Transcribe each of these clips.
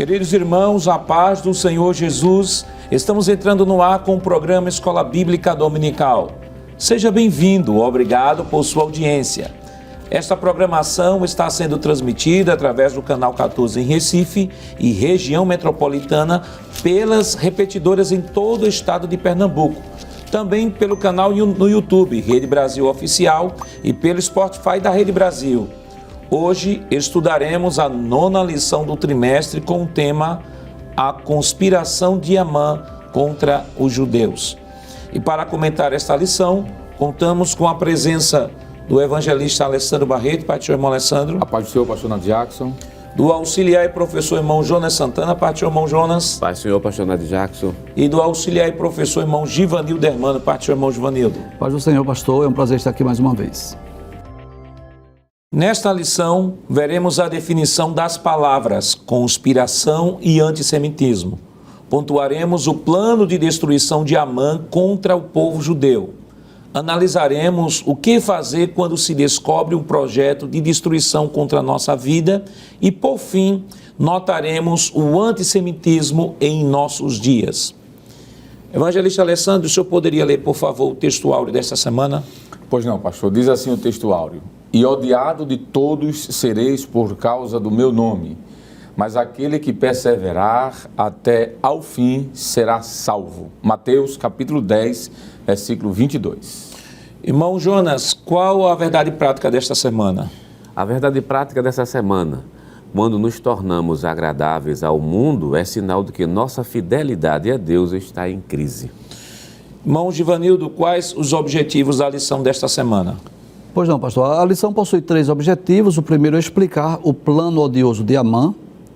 Queridos irmãos, a paz do Senhor Jesus, estamos entrando no ar com o programa Escola Bíblica Dominical. Seja bem-vindo, obrigado por sua audiência. Esta programação está sendo transmitida através do Canal 14 em Recife e região metropolitana pelas repetidoras em todo o estado de Pernambuco. Também pelo canal no YouTube, Rede Brasil Oficial, e pelo Spotify da Rede Brasil. Hoje estudaremos a 9ª lição do trimestre com o tema A Conspiração de Amã contra os Judeus. E para comentar esta lição, contamos com a presença do evangelista Alessandro Barreto. Pai do Senhor, irmão Alessandro. A paz do Senhor, pastor Nadir Jackson. Do auxiliar e professor irmão Jonas Santana. Pai do Senhor, irmão Jonas. Pai do Senhor, pastor Nadir Jackson. E do auxiliar e professor irmão Givanildo Hermano. Pai do Senhor, irmão Givanildo. Paz do Senhor, pastor. É um prazer estar aqui mais uma vez. Nesta lição, veremos a definição das palavras conspiração e antissemitismo. Pontuaremos o plano de destruição de Amã contra o povo judeu. Analisaremos o que fazer quando se descobre um projeto de destruição contra a nossa vida e, por fim, notaremos o antissemitismo em nossos dias. Evangelista Alessandro, o senhor poderia ler, por favor, o texto áureo desta semana? Pois não, pastor. Diz assim o texto áureo: E odiado de todos sereis por causa do meu nome, mas aquele que perseverar até ao fim será salvo. Mateus capítulo 10, versículo 22. Irmão Jonas, qual a verdade prática desta semana? A verdade prática dessa semana, quando nos tornamos agradáveis ao mundo, é sinal de que nossa fidelidade a Deus está em crise. Irmão Givanildo, quais os objetivos da lição desta semana? Pois não, pastor. A lição possui 3 objetivos. O primeiro é explicar o plano odioso de Amã.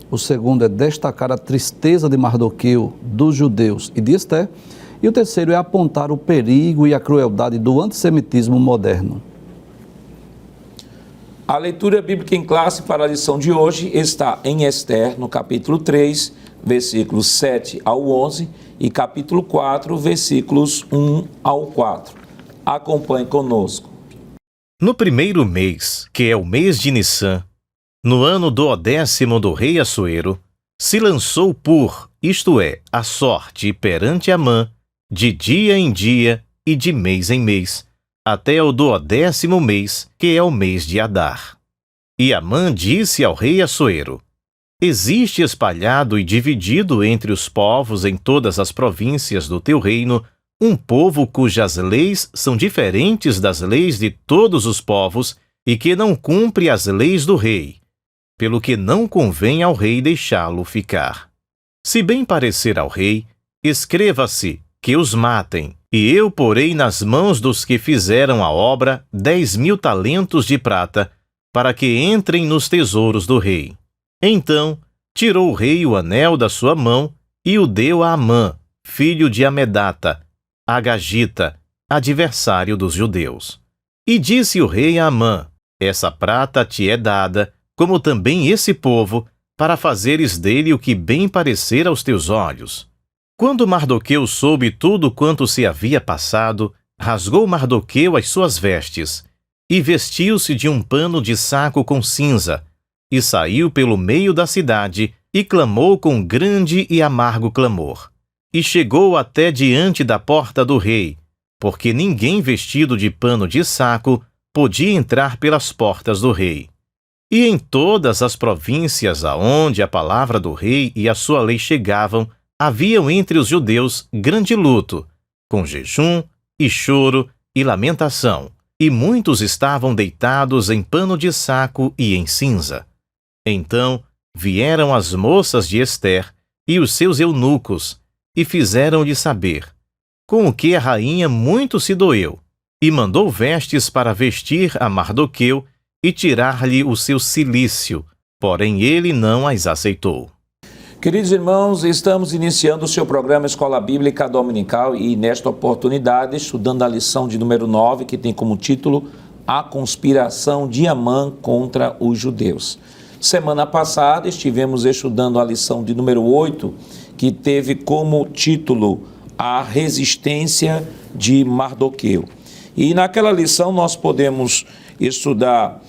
O segundo é destacar a tristeza de Mardoqueu, dos judeus e de Esther. E o terceiro é apontar o perigo e a crueldade do antissemitismo moderno. A leitura bíblica em classe para a lição de hoje está em Esther, no capítulo 3, versículos 7 ao 11 e capítulo 4, versículos 1 ao 4. Acompanhe conosco. No primeiro mês, que é o mês de Nissan, no ano do 10º do rei Assuero, se lançou isto é, a sorte perante Amã, de dia em dia e de mês em mês, até o do 10º mês, que é o mês de Adar. E Amã disse ao rei Assuero: Existe espalhado e dividido entre os povos em todas as províncias do teu reino um povo cujas leis são diferentes das leis de todos os povos e que não cumpre as leis do rei, pelo que não convém ao rei deixá-lo ficar. Se bem parecer ao rei, escreva-se que os matem, e eu porei nas mãos dos que fizeram a obra 10.000 talentos de prata, para que entrem nos tesouros do rei. Então tirou o rei o anel da sua mão e o deu a Amã, filho de Amedata, Agagita, adversário dos judeus. E disse o rei a Amã: Essa prata te é dada, como também esse povo, para fazeres dele o que bem parecer aos teus olhos. Quando Mardoqueu soube tudo quanto se havia passado, rasgou Mardoqueu as suas vestes, e vestiu-se de um pano de saco com cinza, e saiu pelo meio da cidade, e clamou com grande e amargo clamor. E chegou até diante da porta do rei, porque ninguém vestido de pano de saco podia entrar pelas portas do rei. E em todas as províncias aonde a palavra do rei e a sua lei chegavam, haviam entre os judeus grande luto, com jejum e choro e lamentação, e muitos estavam deitados em pano de saco e em cinza. Então vieram as moças de Esther e os seus eunucos, e fizeram-lhe saber, com o que a rainha muito se doeu, e mandou vestes para vestir a Mardoqueu e tirar-lhe o seu cilício, porém ele não as aceitou. Queridos irmãos, estamos iniciando o seu programa Escola Bíblica Dominical e nesta oportunidade estudando a lição de número 9, que tem como título A Conspiração de Amã contra os Judeus. Semana passada estivemos estudando a lição de número 8, que teve como título A Resistência de Mardoqueu. E naquela lição nós podemos estudar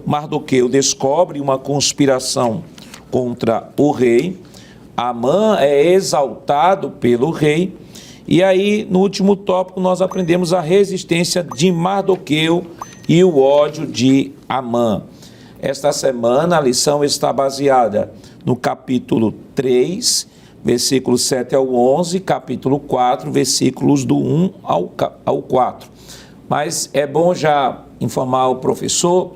Mardoqueu descobre uma conspiração contra o rei. Amã é exaltado pelo rei. E aí, no último tópico, nós aprendemos a resistência de Mardoqueu e o ódio de Amã. Esta semana, a lição está baseada no capítulo 3, versículos 7 ao 11, capítulo 4, versículos do 1 ao 4. Mas é bom já informar o professor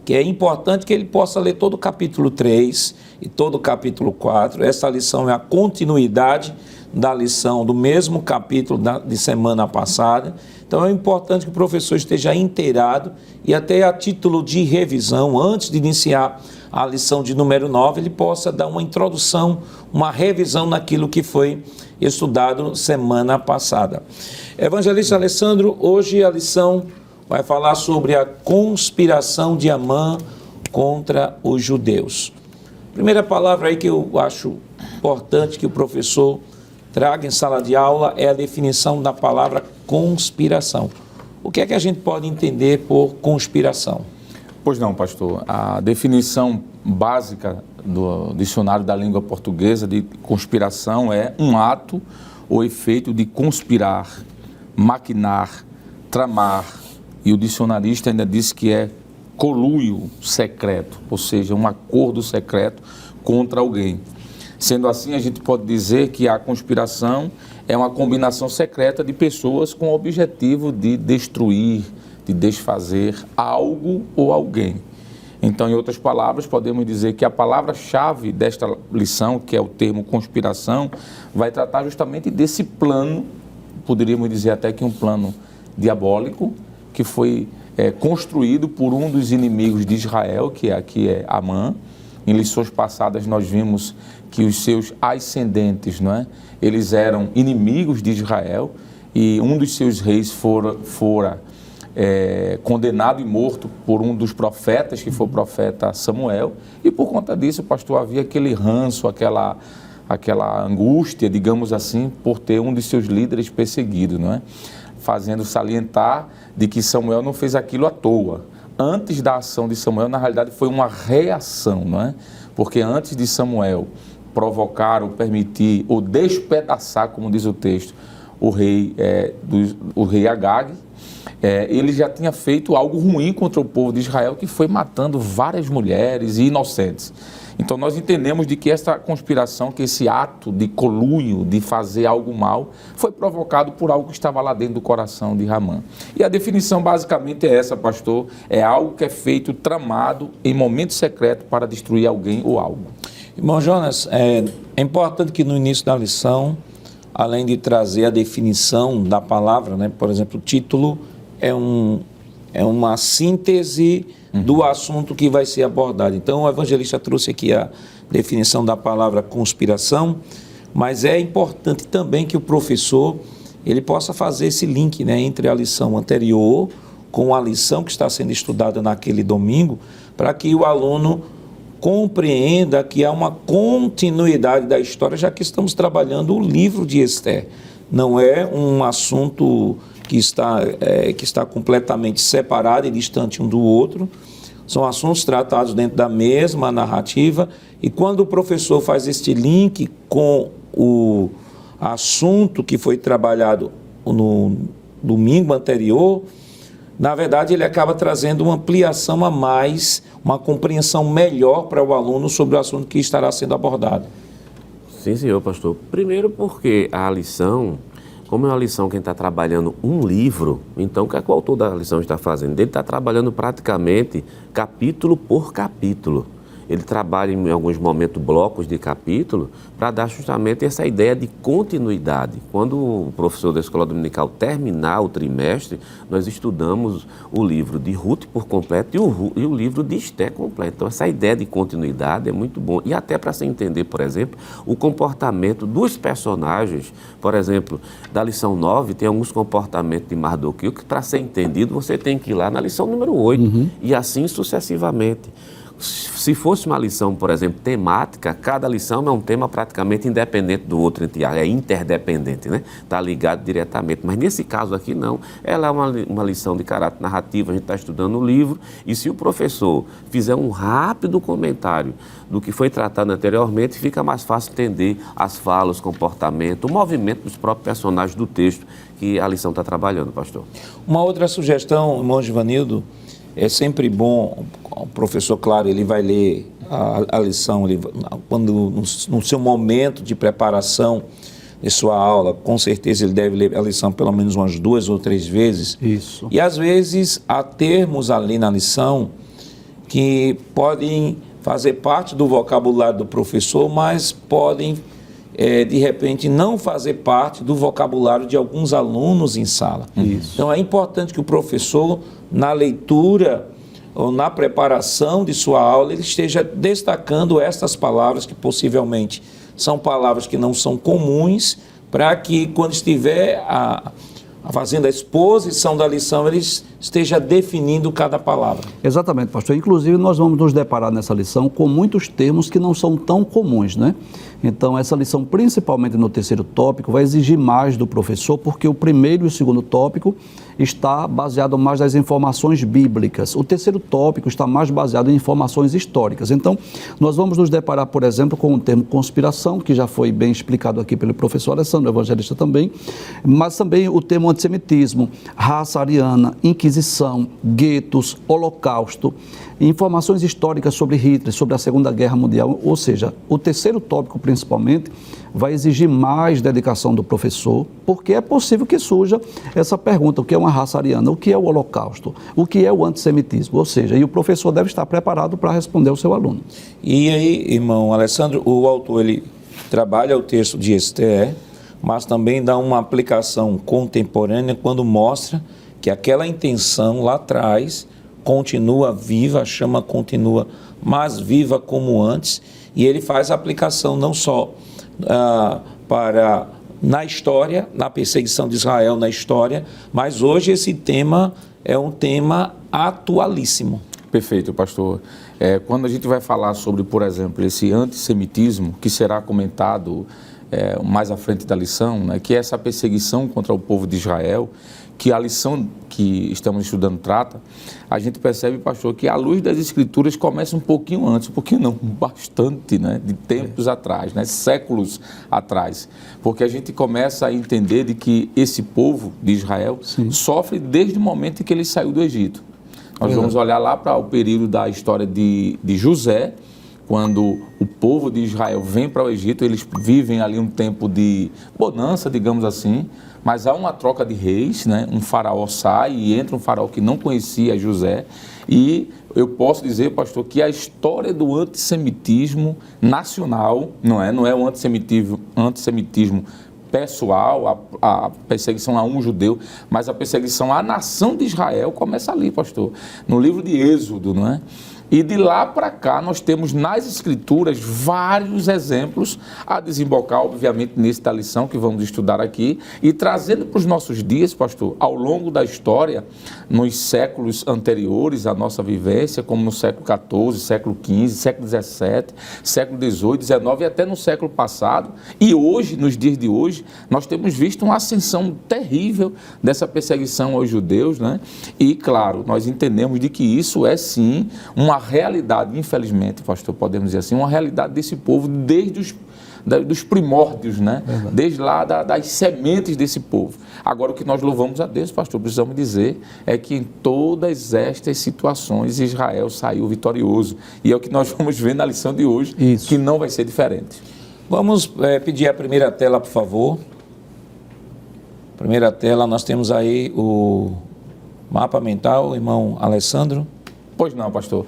que é importante que ele possa ler todo o capítulo 3 e todo o capítulo 4. Essa lição é a continuidade da lição do mesmo capítulo de semana passada. Então é importante que o professor esteja inteirado e até a título de revisão, antes de iniciar a lição de número 9, ele possa dar uma introdução, uma revisão naquilo que foi estudado semana passada. Evangelista Alessandro, hoje a lição vai falar sobre a conspiração de Amã contra os judeus. Primeira palavra aí que eu acho importante que o professor traga em sala de aula é a definição da palavra conspiração. O que é que a gente pode entender por conspiração? Pois não, pastor. A definição básica do dicionário da língua portuguesa de conspiração é um ato ou efeito de conspirar, maquinar, tramar. E o dicionarista ainda diz que é conluio secreto, ou seja, um acordo secreto contra alguém. Sendo assim, a gente pode dizer que a conspiração é uma combinação secreta de pessoas com o objetivo de destruir, de desfazer algo ou alguém. Então, em outras palavras, podemos dizer que a palavra-chave desta lição, que é o termo conspiração, vai tratar justamente desse plano, poderíamos dizer até que um plano diabólico, que foi construído por um dos inimigos de Israel, que aqui é Amã. Em lições passadas nós vimos que os seus ascendentes, não é? Eles eram inimigos de Israel e um dos seus reis fora condenado e morto por um dos profetas, que foi o profeta Samuel, e por conta disso, pastor, havia aquele ranço, aquela angústia, digamos assim, por ter um de seus líderes perseguido, não é? Fazendo salientar de que Samuel não fez aquilo à toa. Antes da ação de Samuel, na realidade, foi uma reação, não é? Porque antes de Samuel provocar ou permitir ou despedaçar, como diz o texto, o rei Agag, ele já tinha feito algo ruim contra o povo de Israel, que foi matando várias mulheres e inocentes. Então nós entendemos de que essa conspiração, que esse ato de conluio, de fazer algo mal, foi provocado por algo que estava lá dentro do coração de Amã. E a definição basicamente é essa, pastor, é algo que é feito, tramado, em momento secreto para destruir alguém ou algo. Irmão Jonas, é importante que no início da lição, além de trazer a definição da palavra, né, por exemplo, o título é uma síntese do assunto que vai ser abordado. Então, o evangelista trouxe aqui a definição da palavra conspiração, mas é importante também que o professor ele possa fazer esse link, né, entre a lição anterior com a lição que está sendo estudada naquele domingo, para que o aluno compreenda que há uma continuidade da história, já que estamos trabalhando o livro de Esther. Não é um assunto que está completamente separado e distante um do outro. São assuntos tratados dentro da mesma narrativa, e quando o professor faz este link com o assunto que foi trabalhado no domingo anterior, na verdade ele acaba trazendo uma ampliação a mais, uma compreensão melhor para o aluno sobre o assunto que estará sendo abordado. Sim, senhor pastor. Primeiro porque a lição, como é uma lição que está trabalhando um livro, então o que o autor da lição está fazendo? Ele está trabalhando praticamente capítulo por capítulo. Ele trabalha em alguns momentos blocos de capítulo para dar justamente essa ideia de continuidade. Quando o professor da escola dominical terminar o trimestre, nós estudamos o livro de Ruth por completo e o livro de Esther completo. Então essa ideia de continuidade é muito bom. E até para se entender, por exemplo, o comportamento dos personagens. Por exemplo, da lição 9 tem alguns comportamentos de Mardoqueu que, para ser entendido, você tem que ir lá na lição número 8 e assim sucessivamente. Se fosse uma lição, por exemplo, temática, cada lição é um tema praticamente independente do outro, é interdependente, né? Está ligado diretamente. Mas nesse caso aqui não, ela é uma lição de caráter narrativo, a gente está estudando o livro, e se o professor fizer um rápido comentário do que foi tratado anteriormente, fica mais fácil entender as falas, o comportamento, o movimento dos próprios personagens do texto que a lição está trabalhando, pastor. Uma outra sugestão, irmão Givanildo, é sempre bom, o professor, claro, ele vai ler a lição, quando no seu momento de preparação de sua aula, com certeza ele deve ler a lição pelo menos umas 2 ou 3 vezes. Isso. E às vezes há termos ali na lição que podem fazer parte do vocabulário do professor, mas podem, de repente, não fazer parte do vocabulário de alguns alunos em sala. Isso. Então é importante que o professor, na leitura ou na preparação de sua aula, ele esteja destacando estas palavras que possivelmente são palavras que não são comuns, para que quando estiver fazendo a exposição da lição, ele esteja definindo cada palavra. Exatamente, pastor. Inclusive, nós vamos nos deparar nessa lição com muitos termos que não são tão comuns, né? Então, essa lição, principalmente no terceiro tópico, vai exigir mais do professor, porque o primeiro e o segundo tópico está baseado mais nas informações bíblicas. O terceiro tópico está mais baseado em informações históricas. Então, nós vamos nos deparar, por exemplo, com o termo conspiração, que já foi bem explicado aqui pelo professor Alessandro, evangelista também, mas também o termo antissemitismo, raça ariana, inquisição, guetos, holocausto, informações históricas sobre Hitler, sobre a Segunda Guerra Mundial, ou seja, o terceiro tópico principalmente vai exigir mais dedicação do professor, porque é possível que surja essa pergunta, o que é uma raça ariana, o que é o holocausto, o que é o antissemitismo, ou seja, e o professor deve estar preparado para responder ao seu aluno. E aí, irmão Alessandro, o autor, ele trabalha o texto de Esther, mas também dá uma aplicação contemporânea quando mostra que aquela intenção lá atrás continua viva, a chama continua mais viva como antes, e ele faz a aplicação não só na história, na perseguição de Israel na história, mas hoje esse tema é um tema atualíssimo. Perfeito, pastor. Quando a gente vai falar sobre, por exemplo, esse antissemitismo, que será comentado mais à frente da lição, né, que é essa perseguição contra o povo de Israel, que a lição que estamos estudando trata, a gente percebe, pastor, que a luz das Escrituras começa um pouquinho antes, um pouquinho não, bastante, né, de tempos atrás, né, séculos atrás, porque a gente começa a entender de que esse povo de Israel sofre desde o momento em que ele saiu do Egito. Nós vamos olhar lá para o período da história de José, quando o povo de Israel vem para o Egito, eles vivem ali um tempo de bonança, digamos assim, mas há uma troca de reis, né? Um faraó sai e entra um faraó que não conhecia José, e eu posso dizer, pastor, que a história do antissemitismo nacional, não é o antissemitismo pessoal, a perseguição a um judeu, mas a perseguição à nação de Israel começa ali, pastor, no livro de Êxodo, não é? E de lá para cá nós temos nas Escrituras vários exemplos a desembocar, obviamente, nesta lição que vamos estudar aqui, e trazendo para os nossos dias, pastor, ao longo da história, nos séculos anteriores à nossa vivência, como no século XIV, século XV, século XVII, século XVIII, XIX e até no século passado, e hoje, nos dias de hoje, nós temos visto uma ascensão terrível dessa perseguição aos judeus, né? E, claro, nós entendemos de que isso é, sim, uma realidade, infelizmente, pastor, podemos dizer assim, uma realidade desse povo desde dos primórdios, né? Desde lá das sementes desse povo. Agora, o que nós louvamos a Deus, pastor, precisamos dizer, é que em todas estas situações Israel saiu vitorioso. E é o que nós vamos ver na lição de hoje, que não vai ser diferente. Vamos pedir a primeira tela, por favor. Primeira tela, nós temos aí o mapa mental, irmão Alessandro. Pois não, pastor.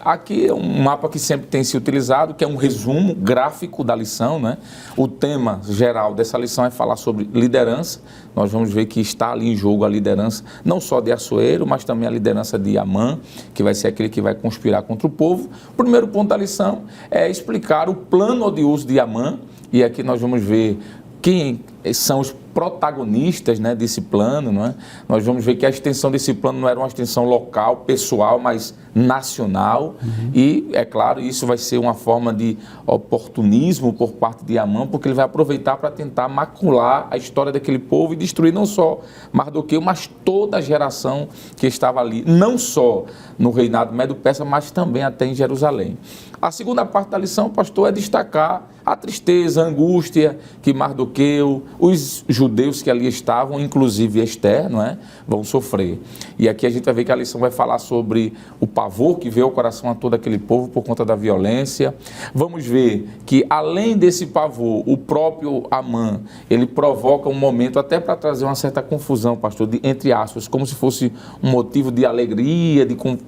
Aqui é um mapa que sempre tem se utilizado, que é um resumo gráfico da lição, né? O tema geral dessa lição é falar sobre liderança. Nós vamos ver que está ali em jogo a liderança, não só de Assuero, mas também a liderança de Amã, que vai ser aquele que vai conspirar contra o povo. O primeiro ponto da lição é explicar o plano odioso de Amã, e aqui nós vamos ver quem são os protagonistas, né, desse plano, não é? Nós vamos ver que a extensão desse plano não era uma extensão local, pessoal, mas nacional. E, é claro, isso vai ser uma forma de oportunismo por parte de Amã, porque ele vai aproveitar para tentar macular a história daquele povo e destruir não só Mardoqueu, mas toda a geração que estava ali, não só no reinado Medo-Persa, mas também até em Jerusalém. A segunda parte da lição, pastor, é destacar a tristeza, a angústia que Mardoqueu, os judeus que ali estavam, inclusive Esther, não é, vão sofrer. E aqui a gente vai ver que a lição vai falar sobre o pavor que veio ao coração a todo aquele povo por conta da violência. Vamos ver que, além desse pavor, o próprio Amã, ele provoca um momento até para trazer uma certa confusão, pastor, entre aspas, como se fosse um motivo de alegria,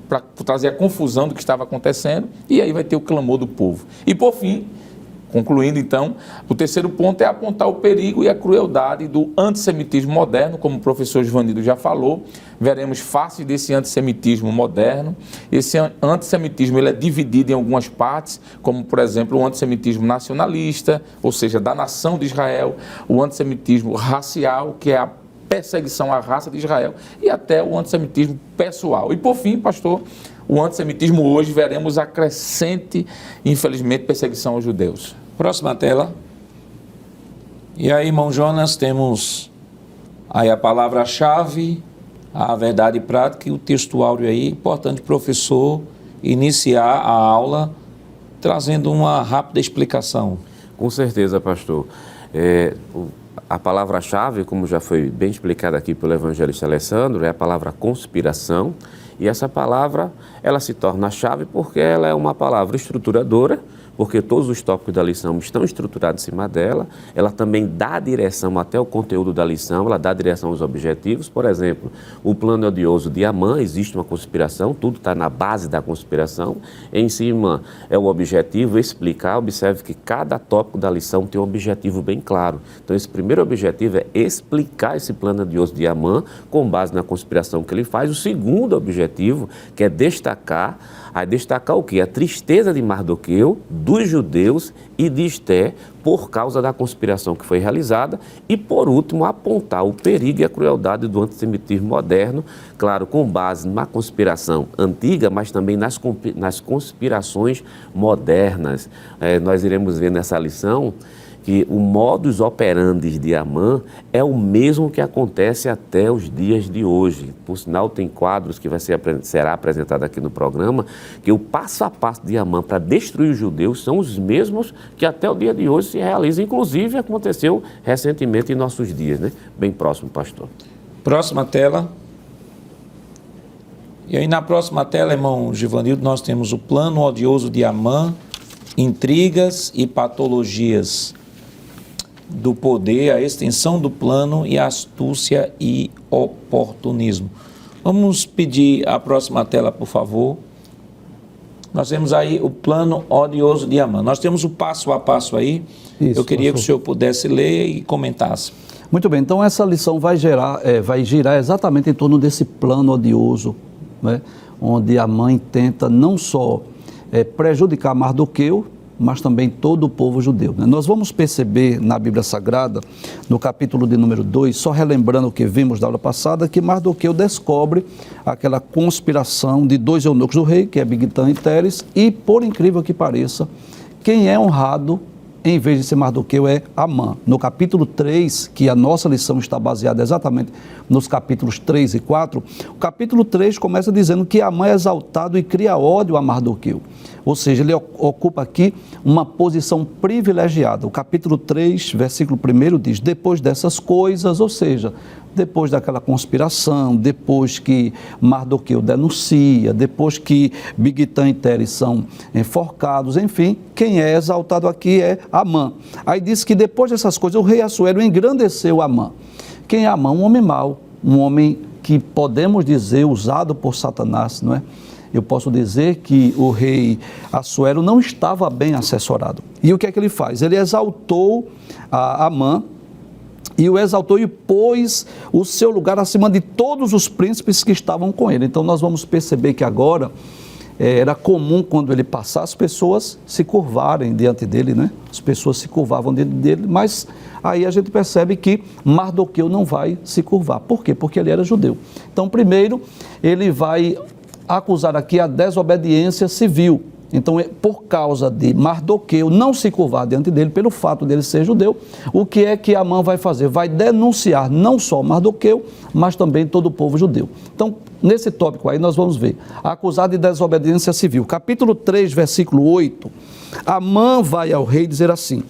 para trazer a confusão do que estava acontecendo, e aí vai ter o clamor do povo. E por fim, concluindo então, o terceiro ponto é apontar o perigo e a crueldade do antissemitismo moderno, como o professor Givanildo já falou. Veremos faces desse antissemitismo moderno. Esse antissemitismo ele é dividido em algumas partes, como por exemplo o antissemitismo nacionalista, ou seja, da nação de Israel, o antissemitismo racial, que é a perseguição à raça de Israel, e até o antissemitismo pessoal. E por fim, pastor, o antissemitismo hoje veremos a crescente, infelizmente, perseguição aos judeus. Próxima tela. E aí, irmão Jonas, temos aí a palavra-chave, a verdade prática e o texto áureo aí. Importante, professor, iniciar a aula trazendo uma rápida explicação. Com certeza, pastor. A palavra-chave, como já foi bem explicado aqui pelo evangelista Alessandro, é a palavra conspiração. E essa palavra, ela se torna a chave porque ela é uma palavra estruturadora, porque todos os tópicos da lição estão estruturados em cima dela. Ela também dá direção até o conteúdo da lição, ela dá direção aos objetivos. Por exemplo, o plano odioso de Amã, existe uma conspiração, tudo está na base da conspiração. Em cima é o objetivo, explicar. Observe que cada tópico da lição tem um objetivo bem claro. Então, esse primeiro objetivo é explicar esse plano odioso de Amã com base na conspiração que ele faz. O segundo objetivo, que é destacar o quê? A tristeza de Mardoqueu, dos judeus e de Esther por causa da conspiração que foi realizada e, por último, apontar o perigo e a crueldade do antissemitismo moderno, claro, com base na conspiração antiga, mas também nas conspirações modernas. Nós iremos ver nessa lição que o modus operandi de Amã é o mesmo que acontece até os dias de hoje. Por sinal, tem quadros que será apresentado aqui no programa, que o passo a passo de Amã para destruir os judeus são os mesmos que até o dia de hoje se realizam. Inclusive, aconteceu recentemente em nossos dias, né? Bem próximo, pastor. Próxima tela. E aí na próxima tela, irmão Givanildo, nós temos o plano odioso de Amã, intrigas e patologias do poder, a extensão do plano e a astúcia e oportunismo. Vamos pedir a próxima tela, por favor. Nós temos aí o plano odioso de Amã. Nós temos o passo a passo aí. Isso, eu queria que o senhor pudesse ler e comentasse. Muito bem, então essa lição vai girar exatamente em torno desse plano odioso, né, onde Amã tenta não só prejudicar Mardoqueu, mas também todo o povo judeu, né? Nós vamos perceber na Bíblia Sagrada, no capítulo de número 2, só relembrando o que vimos da aula passada, que Mardoqueu descobre aquela conspiração de dois eunucos do rei, que é Bigtã e Teres, e, por incrível que pareça, quem é honrado em vez de ser Mardoqueu é Amã. No capítulo 3, que a nossa lição está baseada exatamente nos capítulos 3 e 4, o capítulo 3 começa dizendo que Amã é exaltado e cria ódio a Mardoqueu. Ou seja, ele ocupa aqui uma posição privilegiada. O capítulo 3, versículo 1 diz, depois dessas coisas, ou seja, depois daquela conspiração, depois que Mardoqueu denuncia, depois que Bigtã e Teres são enforcados, enfim, quem é exaltado aqui é Amã. Aí diz que depois dessas coisas o rei Assuero engrandeceu Amã. Quem é Amã? Um homem mau, um homem que podemos dizer usado por Satanás, não é? Eu posso dizer que o rei Assuero não estava bem assessorado. E o que é que ele faz? Ele exaltou Amã, e o exaltou e pôs o seu lugar acima de todos os príncipes que estavam com ele. Então nós vamos perceber que agora era comum quando ele passar as pessoas se curvarem diante dele, né? As pessoas se curvavam diante dele, mas aí a gente percebe que Mardoqueu não vai se curvar. Por quê? Porque ele era judeu. Então, primeiro, ele vai acusar aqui a desobediência civil. Então, por causa de Mardoqueu não se curvar diante dele, pelo fato dele ser judeu, o que é que Amã vai fazer? Vai denunciar não só Mardoqueu, mas também todo o povo judeu. Então, nesse tópico aí nós vamos ver, acusado de desobediência civil. Capítulo 3, versículo 8, Amã vai ao rei dizer assim: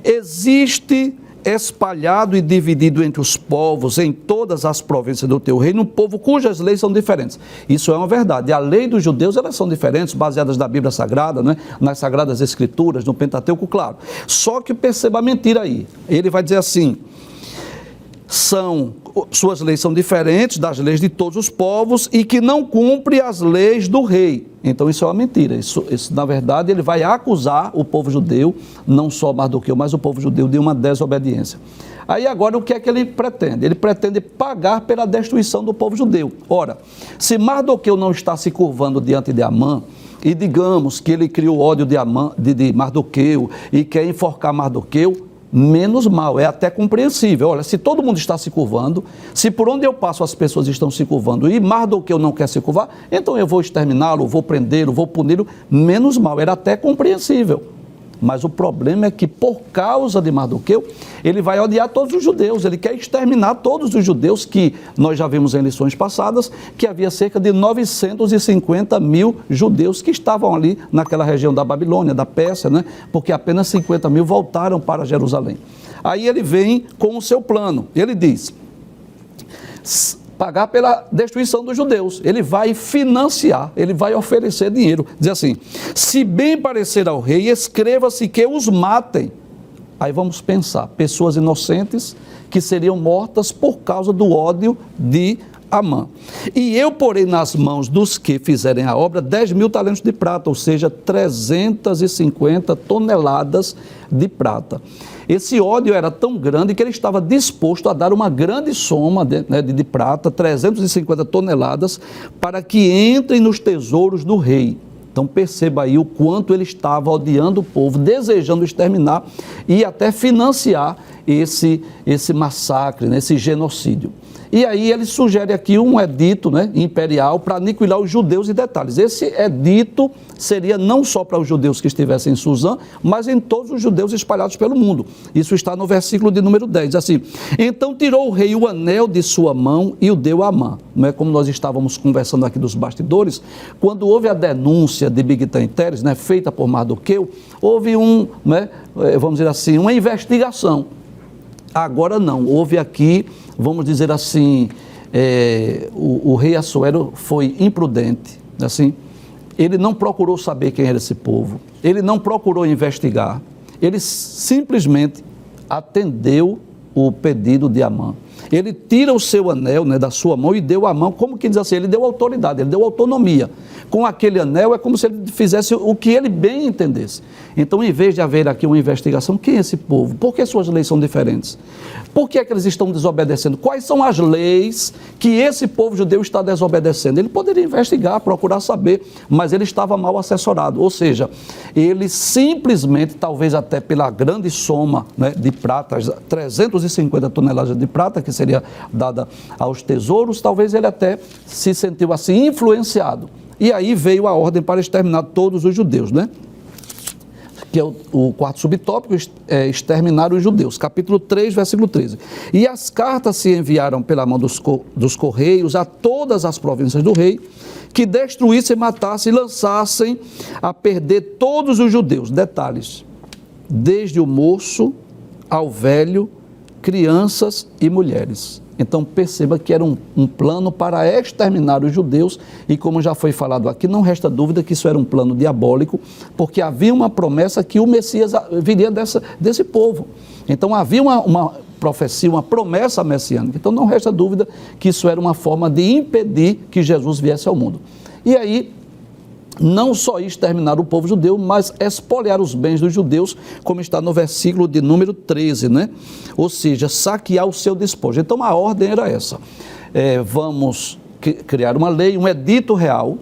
existe espalhado e dividido entre os povos, em todas as províncias do teu reino, um povo cujas leis são diferentes. Isso é uma verdade. A lei dos judeus, elas são diferentes, baseadas na Bíblia Sagrada, né? Nas Sagradas Escrituras, no Pentateuco, claro. Só que perceba a mentira aí. Ele vai dizer assim: suas leis são diferentes das leis de todos os povos e que não cumpre as leis do rei. Então isso é uma mentira. Isso, na verdade, ele vai acusar o povo judeu, não só Mardoqueu, mas o povo judeu, de uma desobediência. Aí agora o que é que ele pretende? Ele pretende pagar pela destruição do povo judeu. Ora, se Mardoqueu não está se curvando diante de Amã, e digamos que ele criou ódio de Mardoqueu e quer enforcar Mardoqueu, menos mal, é até compreensível. Olha, se todo mundo está se curvando, se por onde eu passo as pessoas estão se curvando e Mardoqueu não quer se curvar, então eu vou exterminá-lo, vou prendê-lo, vou puni-lo, menos mal, era até compreensível. Mas o problema é que por causa de Mardoqueu, ele vai odiar todos os judeus, ele quer exterminar todos os judeus, que nós já vimos em lições passadas, que havia cerca de 950 mil judeus que estavam ali naquela região da Babilônia, da Pérsia, né? Porque apenas 50 mil voltaram para Jerusalém. Aí ele vem com o seu plano, ele diz: pagar pela destruição dos judeus. Ele vai financiar, ele vai oferecer dinheiro. Diz assim: se bem parecer ao rei, escreva-se que os matem. Aí vamos pensar, pessoas inocentes que seriam mortas por causa do ódio de Amã. E eu porei nas mãos dos que fizerem a obra 10.000 talentos de prata, ou seja, 350 toneladas de prata. Esse ódio era tão grande que ele estava disposto a dar uma grande soma de prata, 350 toneladas, para que entrem nos tesouros do rei. Então perceba aí o quanto ele estava odiando o povo, desejando exterminar e até financiar esse massacre, esse genocídio. E aí ele sugere aqui um edito, né, imperial para aniquilar os judeus. E detalhes, esse edito seria não só para os judeus que estivessem em Suzã, mas em todos os judeus espalhados pelo mundo. Isso está no versículo de número 10, assim: então tirou o rei o anel de sua mão e o deu a Amã. Não é como nós estávamos conversando aqui dos bastidores, quando houve a denúncia de Bigtan Teres, né, feita por Mardoqueu, houve vamos dizer assim, uma investigação. Agora não, houve aqui, vamos dizer assim, o rei Assuero foi imprudente, assim, ele não procurou saber quem era esse povo, ele não procurou investigar, ele simplesmente atendeu o pedido de Amã. Ele tira o seu anel, né, da sua mão e deu a mão, como que diz assim, ele deu autoridade, ele deu autonomia. Com aquele anel é como se ele fizesse o que ele bem entendesse. Então, em vez de haver aqui uma investigação, quem é esse povo? Por que suas leis são diferentes? Por que é que eles estão desobedecendo? Quais são as leis que esse povo judeu está desobedecendo? Ele poderia investigar, procurar saber, mas ele estava mal assessorado. Ou seja, ele simplesmente, talvez até pela grande soma, né, de prata, 350 toneladas de prata, que seria dada aos tesouros, talvez ele até se sentiu assim influenciado. E aí veio a ordem para exterminar todos os judeus, né? Que é o quarto subtópico, exterminar os judeus. Capítulo 3, versículo 13. E as cartas se enviaram pela mão dos correios a todas as províncias do rei, que destruíssem, matassem e lançassem a perder todos os judeus. Detalhes: desde o moço ao velho, crianças e mulheres. Então perceba que era um plano para exterminar os judeus, e como já foi falado aqui, não resta dúvida que isso era um plano diabólico, porque havia uma promessa que o Messias viria desse povo. Então havia uma profecia, uma promessa messiânica. Então não resta dúvida que isso era uma forma de impedir que Jesus viesse ao mundo. E aí, não só exterminar o povo judeu, mas espoliar os bens dos judeus, como está no versículo de número 13, né? Ou seja, saquear o seu despojo. Então a ordem era essa: vamos criar uma lei, um edito real,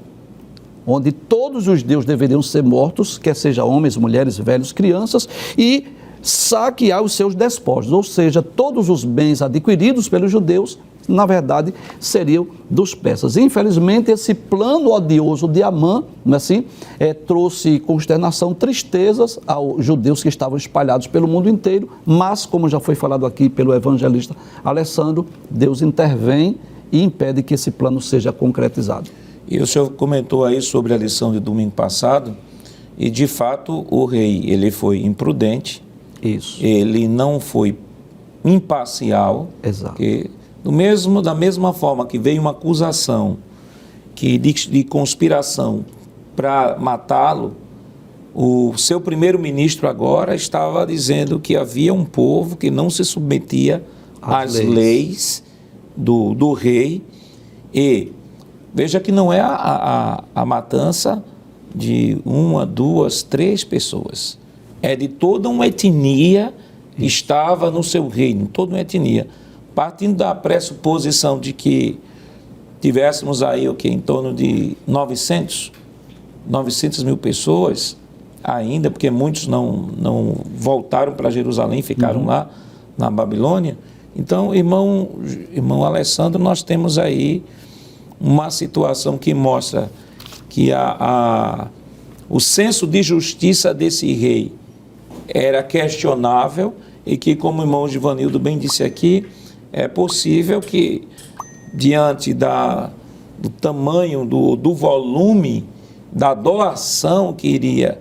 onde todos os judeus deveriam ser mortos, quer seja homens, mulheres, velhos, crianças, e saquear os seus despojos, ou seja, todos os bens adquiridos pelos judeus, na verdade, seriam dos persas. Infelizmente, esse plano odioso de Amã, não é assim, trouxe consternação, tristezas aos judeus que estavam espalhados pelo mundo inteiro, mas, como já foi falado aqui pelo evangelista Alessandro, Deus intervém e impede que esse plano seja concretizado. E o senhor comentou aí sobre a lição de domingo passado, e de fato o rei, ele foi imprudente, Isso. ele não foi imparcial, Exato. porque da mesma forma que veio uma acusação de conspiração para matá-lo, o seu primeiro-ministro agora estava dizendo que havia um povo que não se submetia às leis do rei, e veja que não é a matança de 1, 2, 3 pessoas, é de toda uma etnia que estava no seu reino, toda uma etnia. Partindo da pressuposição de que tivéssemos aí em torno de 900 mil pessoas ainda, porque muitos não voltaram para Jerusalém, ficaram lá na Babilônia. Então, irmão Alessandro, nós temos aí uma situação que mostra que o senso de justiça desse rei era questionável e que, como o irmão Givanildo bem disse aqui, é possível que, diante do tamanho, do volume da doação que iria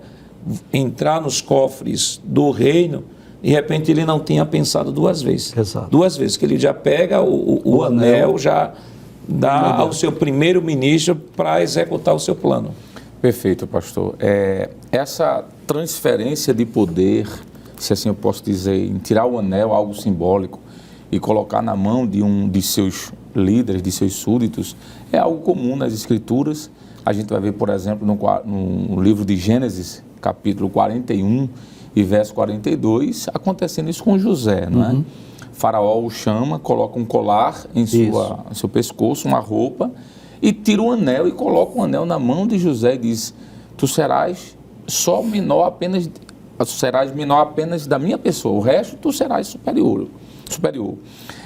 entrar nos cofres do reino, de repente ele não tinha pensado 2 vezes. Exato. 2 vezes, que ele já pega o anel, já dá ao seu primeiro-ministro para executar o seu plano. Perfeito, pastor. Essa transferência de poder, se assim eu posso dizer, em tirar o anel, algo simbólico, e colocar na mão de um de seus líderes, de seus súditos, é algo comum nas Escrituras. A gente vai ver, por exemplo, no livro de Gênesis, capítulo 41 e verso 42, acontecendo isso com José, não é? Faraó o chama, coloca um colar em seu pescoço, uma roupa, e tira o anel e coloca o anel na mão de José e diz: tu serás menor apenas da minha pessoa, o resto tu serás superior.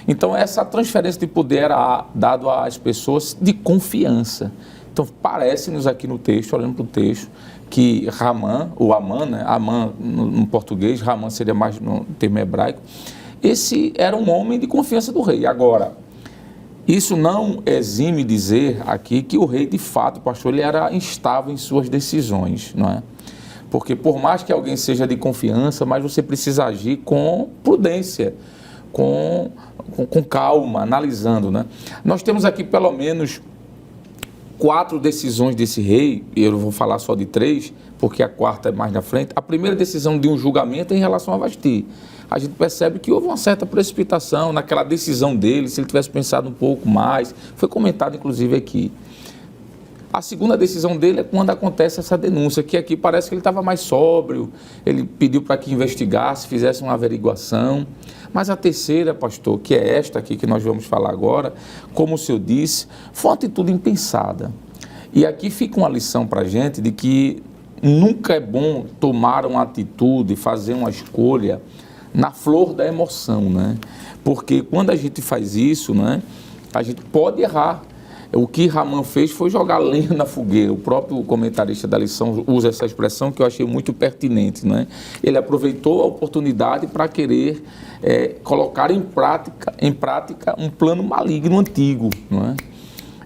Então, essa transferência de poder era dado às pessoas de confiança. Então, parece-nos aqui no texto, olhando para o texto, que Ramã, ou Amã, né? Amã no português, Ramã seria mais no termo hebraico, esse era um homem de confiança do rei. Agora, isso não exime dizer aqui que o rei, de fato, pastor, ele era instável em suas decisões, não é? Porque por mais que alguém seja de confiança, mas você precisa agir com prudência, com calma, analisando, né? Nós temos aqui pelo menos 4 decisões desse rei, e eu vou falar só de 3, porque a 4ª é mais na frente. A primeira decisão de um julgamento é em relação a Vasti. A gente percebe que houve uma certa precipitação naquela decisão dele, se ele tivesse pensado um pouco mais, foi comentado inclusive aqui. A segunda decisão dele é quando acontece essa denúncia, que aqui parece que ele estava mais sóbrio, ele pediu para que investigasse, fizesse uma averiguação. Mas a terceira, pastor, que é esta aqui que nós vamos falar agora, como o senhor disse, foi uma atitude impensada. E aqui fica uma lição para a gente de que nunca é bom tomar uma atitude, fazer uma escolha na flor da emoção, né? Porque quando a gente faz isso, né, a gente pode errar. O que Ramã fez foi jogar lenha na fogueira. O próprio comentarista da lição usa essa expressão que eu achei muito pertinente, né? Ele aproveitou a oportunidade para querer colocar em prática um plano maligno antigo, não é?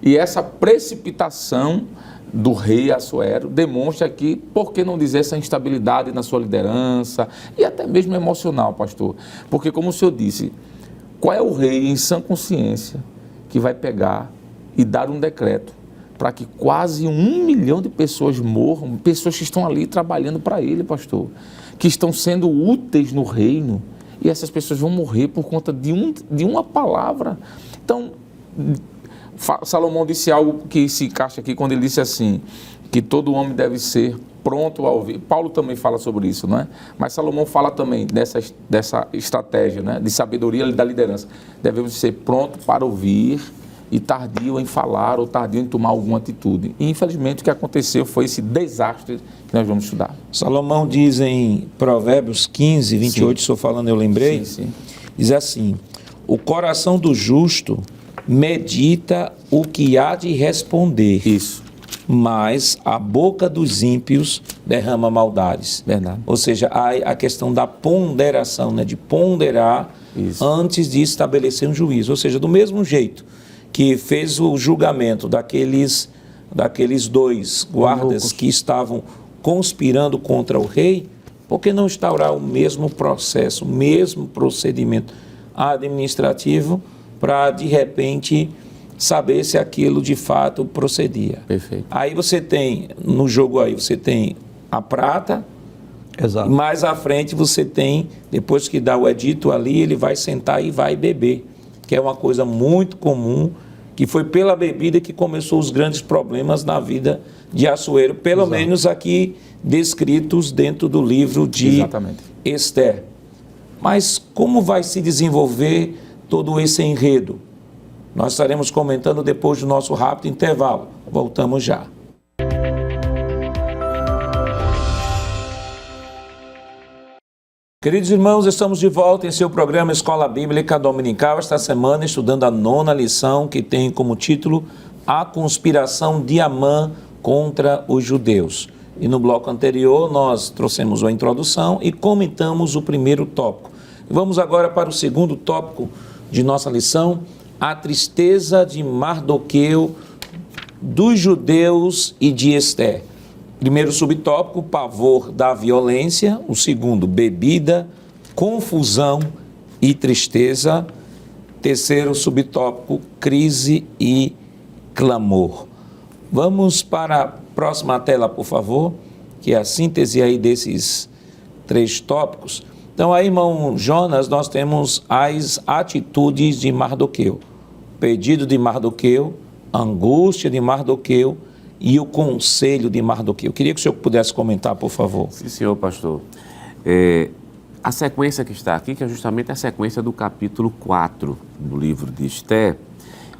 E essa precipitação do rei Assuero demonstra aqui, por que não dizer, essa instabilidade na sua liderança e até mesmo emocional, pastor. Porque, como o senhor disse, qual é o rei em sã consciência que vai pegar e dar um decreto para que quase 1 milhão de pessoas morram, pessoas que estão ali trabalhando para ele, pastor, que estão sendo úteis no reino, e essas pessoas vão morrer por conta de uma palavra. Então, Salomão disse algo que se encaixa aqui quando ele disse assim, que todo homem deve ser pronto a ouvir. Paulo também fala sobre isso, não é? Mas Salomão fala também dessa estratégia, né, de sabedoria da liderança. Devemos ser prontos para ouvir e tardio em falar ou tardio em tomar alguma atitude. E, infelizmente, o que aconteceu foi esse desastre que nós vamos estudar. Salomão diz em Provérbios 15, 28, estou falando, eu lembrei, Sim. diz assim: o coração do justo medita o que há de responder, Isso, mas a boca dos ímpios derrama maldades. verdade. Ou seja, há a questão da ponderação, né, de ponderar Isso. antes de estabelecer um juízo. Ou seja, do mesmo jeito que fez o julgamento daqueles dois guardas que estavam conspirando contra o rei, por que não instaurar o mesmo processo, o mesmo procedimento administrativo para, de repente, saber se aquilo de fato procedia? Perfeito. Aí você tem, no jogo aí, você tem a prata, Exato. e mais à frente você tem, depois que dá o edito ali, ele vai sentar e vai beber, que é uma coisa muito comum, que foi pela bebida que começou os grandes problemas na vida de Assuero, pelo menos aqui descritos dentro do livro de Exatamente. Esther. Mas como vai se desenvolver todo esse enredo? Nós estaremos comentando depois do nosso rápido intervalo. Voltamos já. Queridos irmãos, estamos de volta em seu programa Escola Bíblica Dominical, esta semana estudando a 9ª lição, que tem como título A Conspiração de Amã contra os Judeus. E no bloco anterior nós trouxemos a introdução e comentamos o primeiro tópico. Vamos agora para o segundo tópico de nossa lição, a tristeza de Mardoqueu, dos judeus e de Esther. Primeiro subtópico, pavor da violência. O segundo, bebida, confusão e tristeza. Terceiro subtópico, crise e clamor. Vamos para a próxima tela, por favor, que é a síntese aí desses 3 tópicos. Então aí, irmão Jonas, nós temos as atitudes de Mardoqueu. Pedido de Mardoqueu, angústia de Mardoqueu e o conselho de Mardoqueu. Eu queria que o senhor pudesse comentar, por favor. Sim, senhor pastor. A sequência que está aqui, que é justamente a sequência do capítulo 4 do livro de Esther,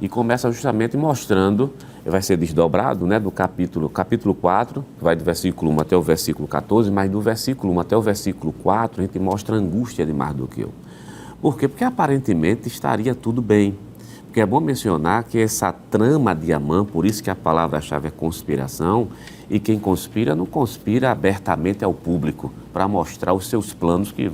e começa justamente mostrando, vai ser desdobrado, né, do capítulo 4, que vai do versículo 1 até o versículo 14, mas do versículo 1 até o versículo 4, a gente mostra a angústia de Mardoqueu. Por quê? Porque aparentemente estaria tudo bem. Porque é bom mencionar que essa trama de Amã, por isso que a palavra-chave é conspiração, e quem conspira não conspira abertamente ao público para mostrar os seus planos que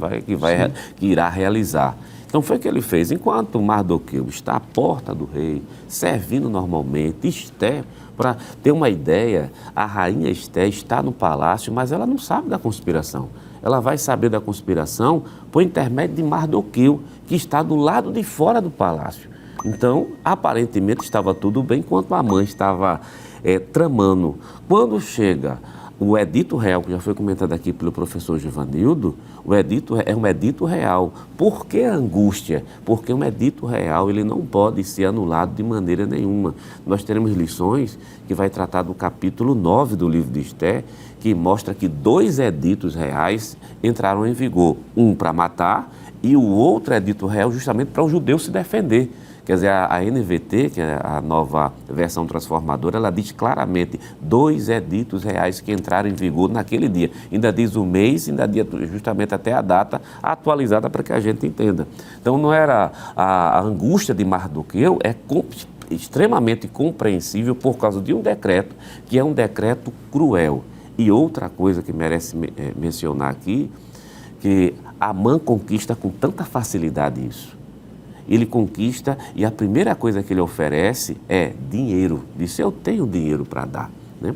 irá realizar. Então foi o que ele fez. Enquanto Mardoqueu está à porta do rei, servindo normalmente, Esther, para ter uma ideia, a rainha Esther está no palácio, mas ela não sabe da conspiração. Ela vai saber da conspiração por intermédio de Mardoqueu, que está do lado de fora do palácio. Então, aparentemente estava tudo bem, enquanto a mãe estava tramando. Quando chega o edito real, que já foi comentado aqui pelo professor Givanildo, o edito é um edito real. Por que a angústia? Porque um edito real ele não pode ser anulado de maneira nenhuma. Nós teremos lições que vai tratar do capítulo 9 do livro de Esther, que mostra que 2 editos reais entraram em vigor. Um para matar e o outro edito real justamente para o judeu se defender. Quer dizer, a NVT, que é a nova versão transformadora, ela diz claramente 2 editos reais que entraram em vigor naquele dia. Ainda diz o mês, ainda diz justamente até a data atualizada para que a gente entenda. Então, não era a angústia de Mardoqueu, é extremamente compreensível por causa de um decreto, que é um decreto cruel. E outra coisa que merece mencionar aqui, que Amã conquista com tanta facilidade isso. Ele conquista e a primeira coisa que ele oferece é dinheiro. Diz, eu tenho dinheiro para dar. Né?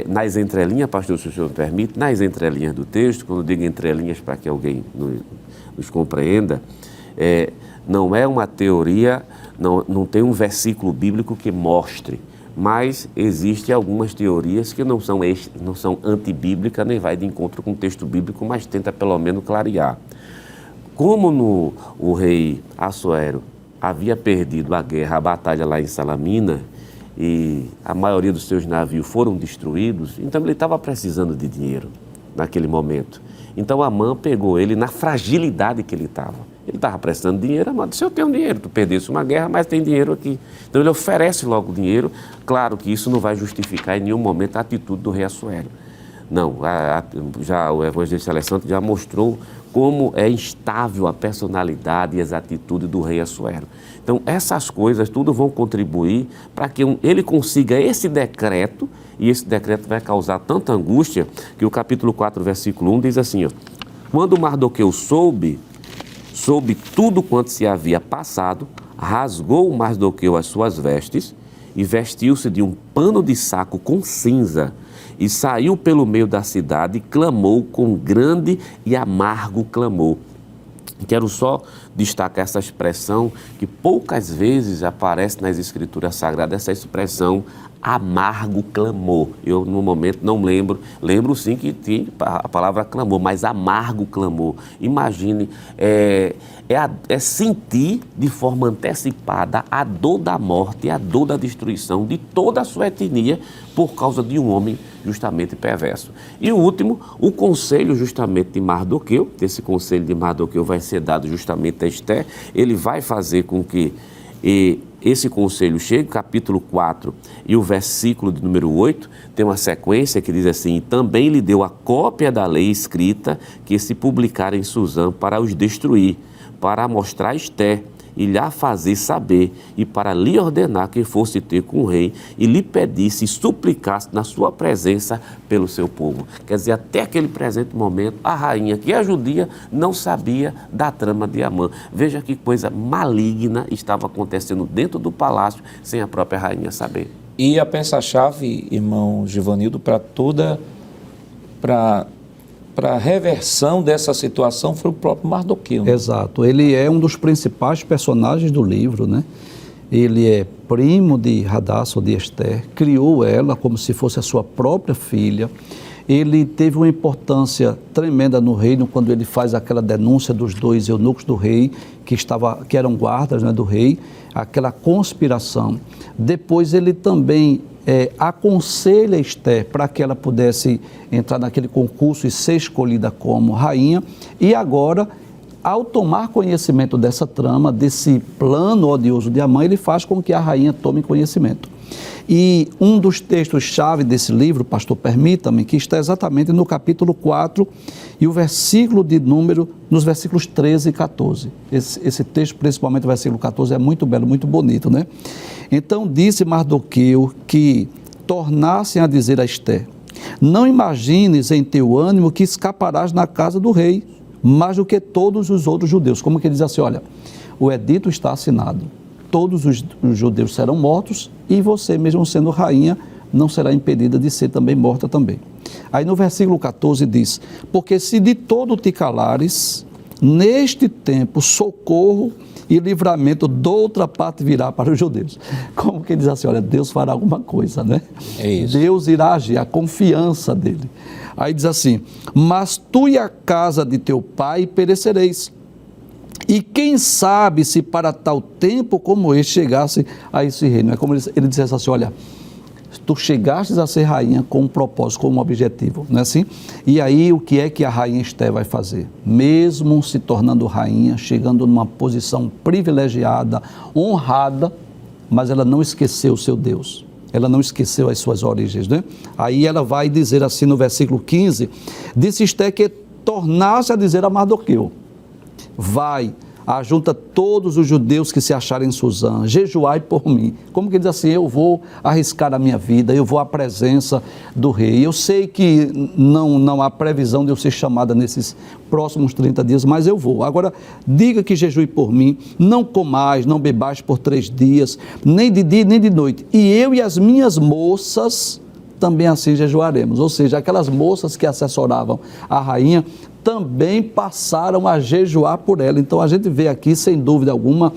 Nas entrelinhas, pastor, se o senhor me permite, nas entrelinhas do texto, quando eu digo entrelinhas para que alguém nos compreenda, não é uma teoria, não tem um versículo bíblico que mostre, mas existem algumas teorias que não são antibíblicas, nem vai de encontro com o texto bíblico, mas tenta pelo menos clarear. Como o rei Assuero havia perdido a guerra, a batalha lá em Salamina, e a maioria dos seus navios foram destruídos, então ele estava precisando de dinheiro naquele momento. Então Amã pegou ele na fragilidade que ele estava. Ele estava prestando dinheiro, Amã disse, eu tenho dinheiro, tu perdeste uma guerra, mas tem dinheiro aqui. Então ele oferece logo o dinheiro. Claro que isso não vai justificar em nenhum momento a atitude do rei Assuero. Não, já o evangelista Alessandro já mostrou como é instável a personalidade e as atitudes do rei Assuero. Então essas coisas tudo vão contribuir para que ele consiga esse decreto, e esse decreto vai causar tanta angústia que o capítulo 4, versículo 1 diz assim, ó, quando Mardoqueu soube tudo quanto se havia passado, rasgou Mardoqueu as suas vestes e vestiu-se de um pano de saco com cinza e saiu pelo meio da cidade e clamou com grande e amargo clamor. Quero só destacar essa expressão que poucas vezes aparece nas Escrituras Sagradas, essa expressão amargo clamor. Eu, no momento, não lembro sim que tem a palavra clamor, mas amargo clamor. Imagine, é sentir de forma antecipada a dor da morte e a dor da destruição de toda a sua etnia por causa de um homem justamente perverso. E o último, o conselho justamente de Mardoqueu, esse conselho de Mardoqueu vai ser dado justamente a Ester, ele vai fazer com que esse conselho chegue, capítulo 4 e o versículo de número 8, tem uma sequência que diz assim, também lhe deu a cópia da lei escrita que se publicara em Susã para os destruir, para mostrar a Ester e lhe fazer saber, e para lhe ordenar que fosse ter com o rei, e lhe pedisse e suplicasse na sua presença pelo seu povo. Quer dizer, até aquele presente momento, a rainha, que é judia, não sabia da trama de Amã. Veja que coisa maligna estava acontecendo dentro do palácio, sem a própria rainha saber. E a peça-chave, irmão Givanildo, para a reversão dessa situação foi o próprio Mardoqueu. Né? Exato. Ele é um dos principais personagens do livro, né? Ele é primo de Hadassah, ou de Ester, criou ela como se fosse a sua própria filha. Ele teve uma importância tremenda no reino quando ele faz aquela denúncia dos 2 eunucos do rei, que eram guardas, né, do rei, aquela conspiração. Depois ele também aconselha Ester para que ela pudesse entrar naquele concurso e ser escolhida como rainha. E agora, ao tomar conhecimento dessa trama, desse plano odioso de Amã, ele faz com que a rainha tome conhecimento. E um dos textos-chave desse livro, pastor, permita-me, que está exatamente no capítulo 4 e o versículo de número, nos versículos 13 e 14. Esse texto, principalmente o versículo 14, é muito belo, muito bonito, né? Então disse Mardoqueu que tornassem a dizer a Ester, não imagines em teu ânimo que escaparás na casa do rei, mais do que todos os outros judeus. Como que ele diz assim, olha, o edito está assinado, todos os judeus serão mortos e você, mesmo sendo rainha, não será impedida de ser também morta também. Aí no versículo 14 diz, porque se de todo te calares, neste tempo socorro e livramento de outra parte virá para os judeus. Como que diz assim, olha, Deus fará alguma coisa, né? É isso. Deus irá agir, a confiança dele. Aí diz assim, mas tu e a casa de teu pai perecereis. E quem sabe se para tal tempo como este chegasse a esse reino. É como ele dissesse assim, olha, tu chegastes a ser rainha com um propósito, com um objetivo, não é assim? E aí o que é que a rainha Ester vai fazer? Mesmo se tornando rainha, chegando numa posição privilegiada, honrada, mas ela não esqueceu o seu Deus. Ela não esqueceu as suas origens, né? Aí ela vai dizer assim no versículo 15, disse Ester que tornasse a dizer a Mardoqueu, vai, ajunta todos os judeus que se acharem em Susã, jejuai por mim. Como que diz assim, eu vou arriscar a minha vida, eu vou à presença do rei. Eu sei que não há previsão de eu ser chamada nesses próximos 30 dias, mas eu vou. Agora, diga que jejue por mim, não comais, não bebais por 3 dias, nem de dia nem de noite. E eu e as minhas moças também assim jejuaremos. Ou seja, aquelas moças que assessoravam a rainha também passaram a jejuar por ela. Então a gente vê aqui, sem dúvida alguma,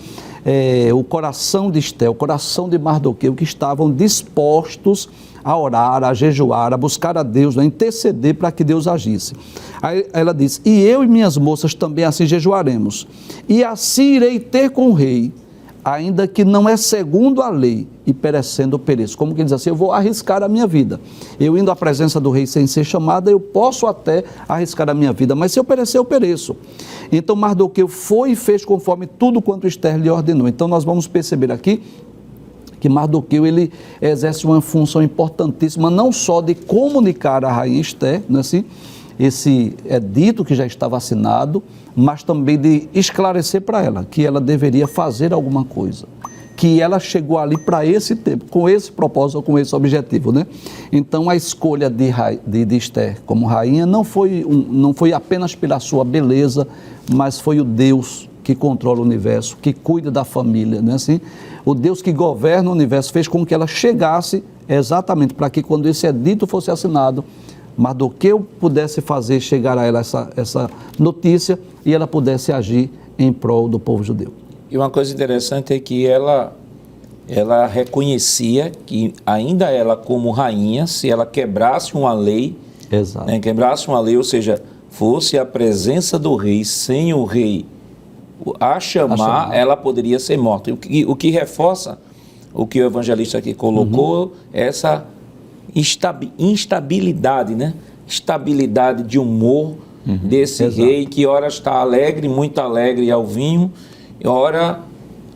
o coração de Ester, o coração de Mardoqueu, que estavam dispostos a orar, a jejuar, a buscar a Deus, a interceder para que Deus agisse. Aí ela diz, e eu e minhas moças também assim jejuaremos, e assim irei ter com o rei, ainda que não é segundo a lei, e perecendo eu pereço. Como que diz assim, eu vou arriscar a minha vida. Eu indo à presença do rei sem ser chamada, eu posso até arriscar a minha vida, mas se eu perecer, eu pereço. Então Mardoqueu foi e fez conforme tudo quanto Esther lhe ordenou. Então nós vamos perceber aqui que Mardoqueu ele exerce uma função importantíssima, não só de comunicar à rainha Esther, não é assim? Esse edito que já estava assinado, mas também de esclarecer para ela que ela deveria fazer alguma coisa, que ela chegou ali para esse tempo, com esse propósito, com esse objetivo, né? Então a escolha de Esther como rainha não foi apenas pela sua beleza, mas foi o Deus que controla o universo, que cuida da família, não é assim? O Deus que governa o universo fez com que ela chegasse exatamente para que quando esse edito fosse assinado, Mardoqueu pudesse fazer chegar a ela essa notícia e ela pudesse agir em prol do povo judeu. E uma coisa interessante é que ela reconhecia que ainda ela como rainha, se ela quebrasse uma lei, Exato. Né, quebrasse uma lei, ou seja, fosse a presença do rei sem o rei a chamar, ela poderia ser morta. O que reforça o que o evangelista aqui colocou, essa instabilidade, né? Estabilidade de humor desse Exato. rei, que ora está alegre, muito alegre ao vinho,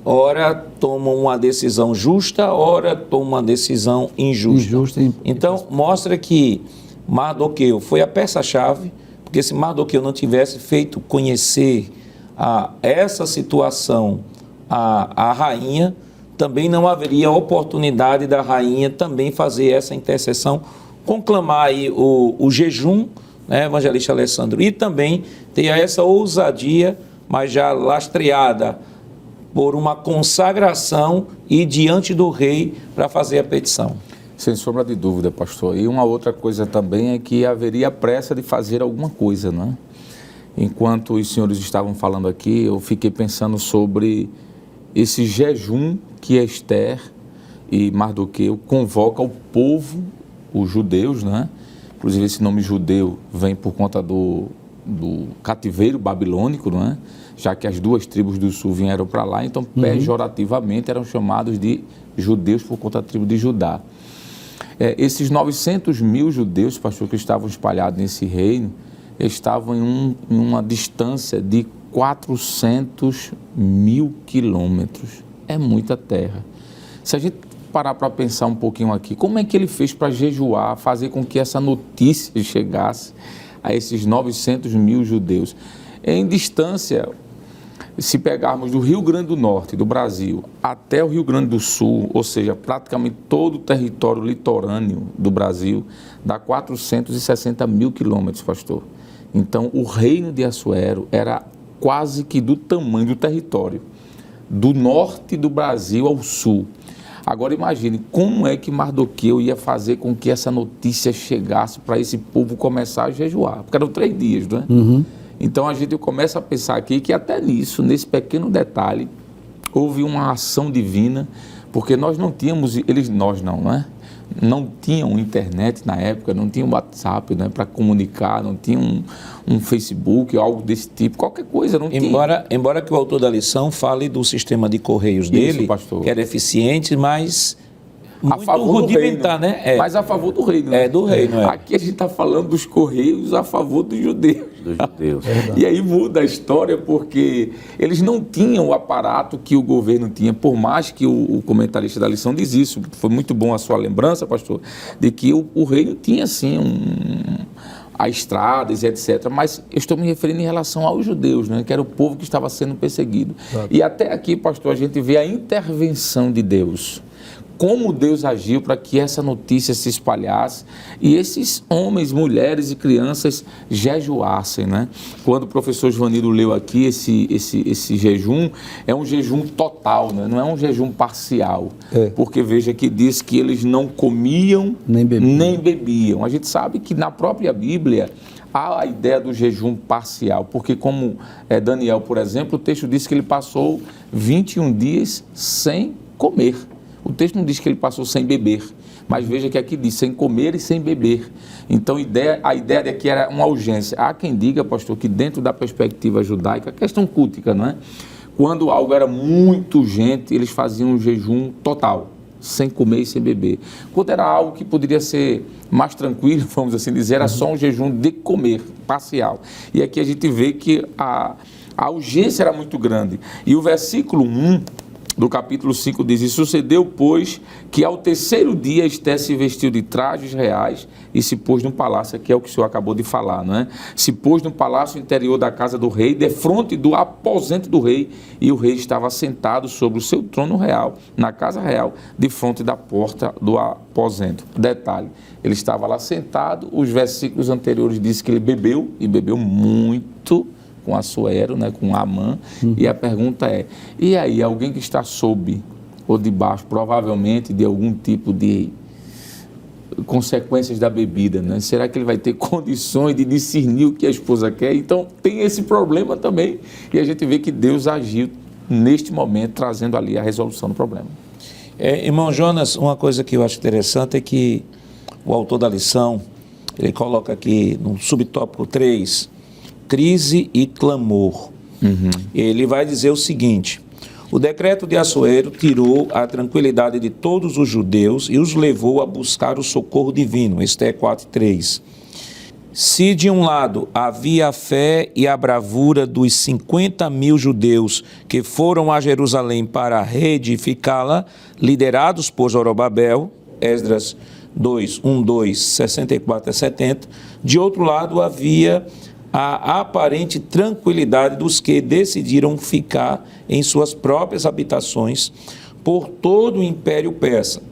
ora toma uma decisão justa, ora toma uma decisão injusta. Então, mostra que Mardoqueu foi a peça-chave, porque se Mardoqueu não tivesse feito conhecer essa situação à rainha, também não haveria oportunidade da rainha também fazer essa intercessão, conclamar aí o jejum, né, evangelista Alessandro, e também ter essa ousadia, mas já lastreada por uma consagração e diante do rei para fazer a petição. Sem sombra de dúvida, pastor. E uma outra coisa também é que haveria pressa de fazer alguma coisa, não é? Enquanto os senhores estavam falando aqui, eu fiquei pensando sobre esse jejum que Esther e Mardoqueu convoca o povo, os judeus, né? Inclusive esse nome judeu vem por conta do cativeiro babilônico, não é? Já que as duas tribos do sul vieram para lá, então pejorativamente eram chamados de judeus por conta da tribo de Judá. Esses 900 mil judeus, pastor, que estavam espalhados nesse reino, estavam em uma distância de 400 mil quilômetros. É muita terra. Se a gente parar para pensar um pouquinho aqui, como é que ele fez para jejuar, fazer com que essa notícia chegasse a esses 900 mil judeus? Em distância, se pegarmos do Rio Grande do Norte, do Brasil, até o Rio Grande do Sul, ou seja, praticamente todo o território litorâneo do Brasil, dá 460 mil quilômetros, pastor. Então, o reino de Assuero era quase que do tamanho do território, do norte do Brasil ao sul. Agora imagine, como é que Mardoqueu ia fazer com que essa notícia chegasse para esse povo começar a jejuar? Porque eram 3 dias, não é? Então a gente começa a pensar aqui que até nisso, nesse pequeno detalhe, houve uma ação divina, porque nós não tínhamos, nós não é? Não tinham internet na época, não tinham WhatsApp, né, para comunicar, não tinham um Facebook, algo desse tipo, qualquer coisa, não tinha. Embora que o autor da lição fale do sistema de correios dele, pastor, que era eficiente, mas a favor rudimentar, do reino, né? Mas a favor do reino. Né? Do reino, Aqui a gente está falando dos correios a favor dos judeus. E aí muda a história, porque eles não tinham o aparato que o governo tinha, por mais que o comentarista da lição diz isso. Foi muito bom a sua lembrança, pastor, de que o reino tinha, sim, a estradas e etc. Mas eu estou me referindo em relação aos judeus, né, que era o povo que estava sendo perseguido. Claro. E até aqui, pastor, a gente vê a intervenção de Deus. Como Deus agiu para que essa notícia se espalhasse e esses homens, mulheres e crianças jejuassem, né? Quando o professor Joanilo leu aqui esse jejum, é um jejum total, né? Não é um jejum parcial, porque veja que diz que eles não comiam nem bebiam. A gente sabe que na própria Bíblia há a ideia do jejum parcial, porque como Daniel, por exemplo, o texto diz que ele passou 21 dias sem comer. O texto não diz que ele passou sem beber, mas veja que aqui diz sem comer e sem beber. Então a ideia é que era uma urgência. Há quem diga, pastor, que dentro da perspectiva judaica, a questão cultica, não é? Quando algo era muito urgente, eles faziam um jejum total, sem comer e sem beber. Quando era algo que poderia ser mais tranquilo, vamos assim dizer, era só um jejum de comer, parcial. E aqui a gente vê que a urgência era muito grande. E o versículo 1 do capítulo 5 diz: E sucedeu, pois, que ao terceiro dia Esté se vestiu de trajes reais e se pôs no palácio, que é o que o senhor acabou de falar, não é? Se pôs no palácio interior da casa do rei, defronte do aposento do rei, e o rei estava sentado sobre o seu trono real, na casa real, defronte da porta do aposento. Detalhe, ele estava lá sentado, os versículos anteriores dizem que ele bebeu, e bebeu muito, com Assuero, né, com Amã, e a pergunta é, e aí, alguém que está sob ou debaixo, provavelmente, de algum tipo de consequências da bebida, né? Será que ele vai ter condições de discernir o que a esposa quer? Então, tem esse problema também, e a gente vê que Deus agiu neste momento, trazendo ali a resolução do problema. Irmão Jonas, uma coisa que eu acho interessante é que o autor da lição, ele coloca aqui no subtópico 3, crise e clamor. Ele vai dizer o seguinte: o decreto de Assuero tirou a tranquilidade de todos os judeus e os levou a buscar o socorro divino. Esté 4:3. Se de um lado havia a fé e a bravura dos 50.000 judeus que foram a Jerusalém para reedificá-la, liderados por Zorobabel, Esdras 2, 1, 2, 64 a 70, de outro lado havia a aparente tranquilidade dos que decidiram ficar em suas próprias habitações por todo o Império Persa.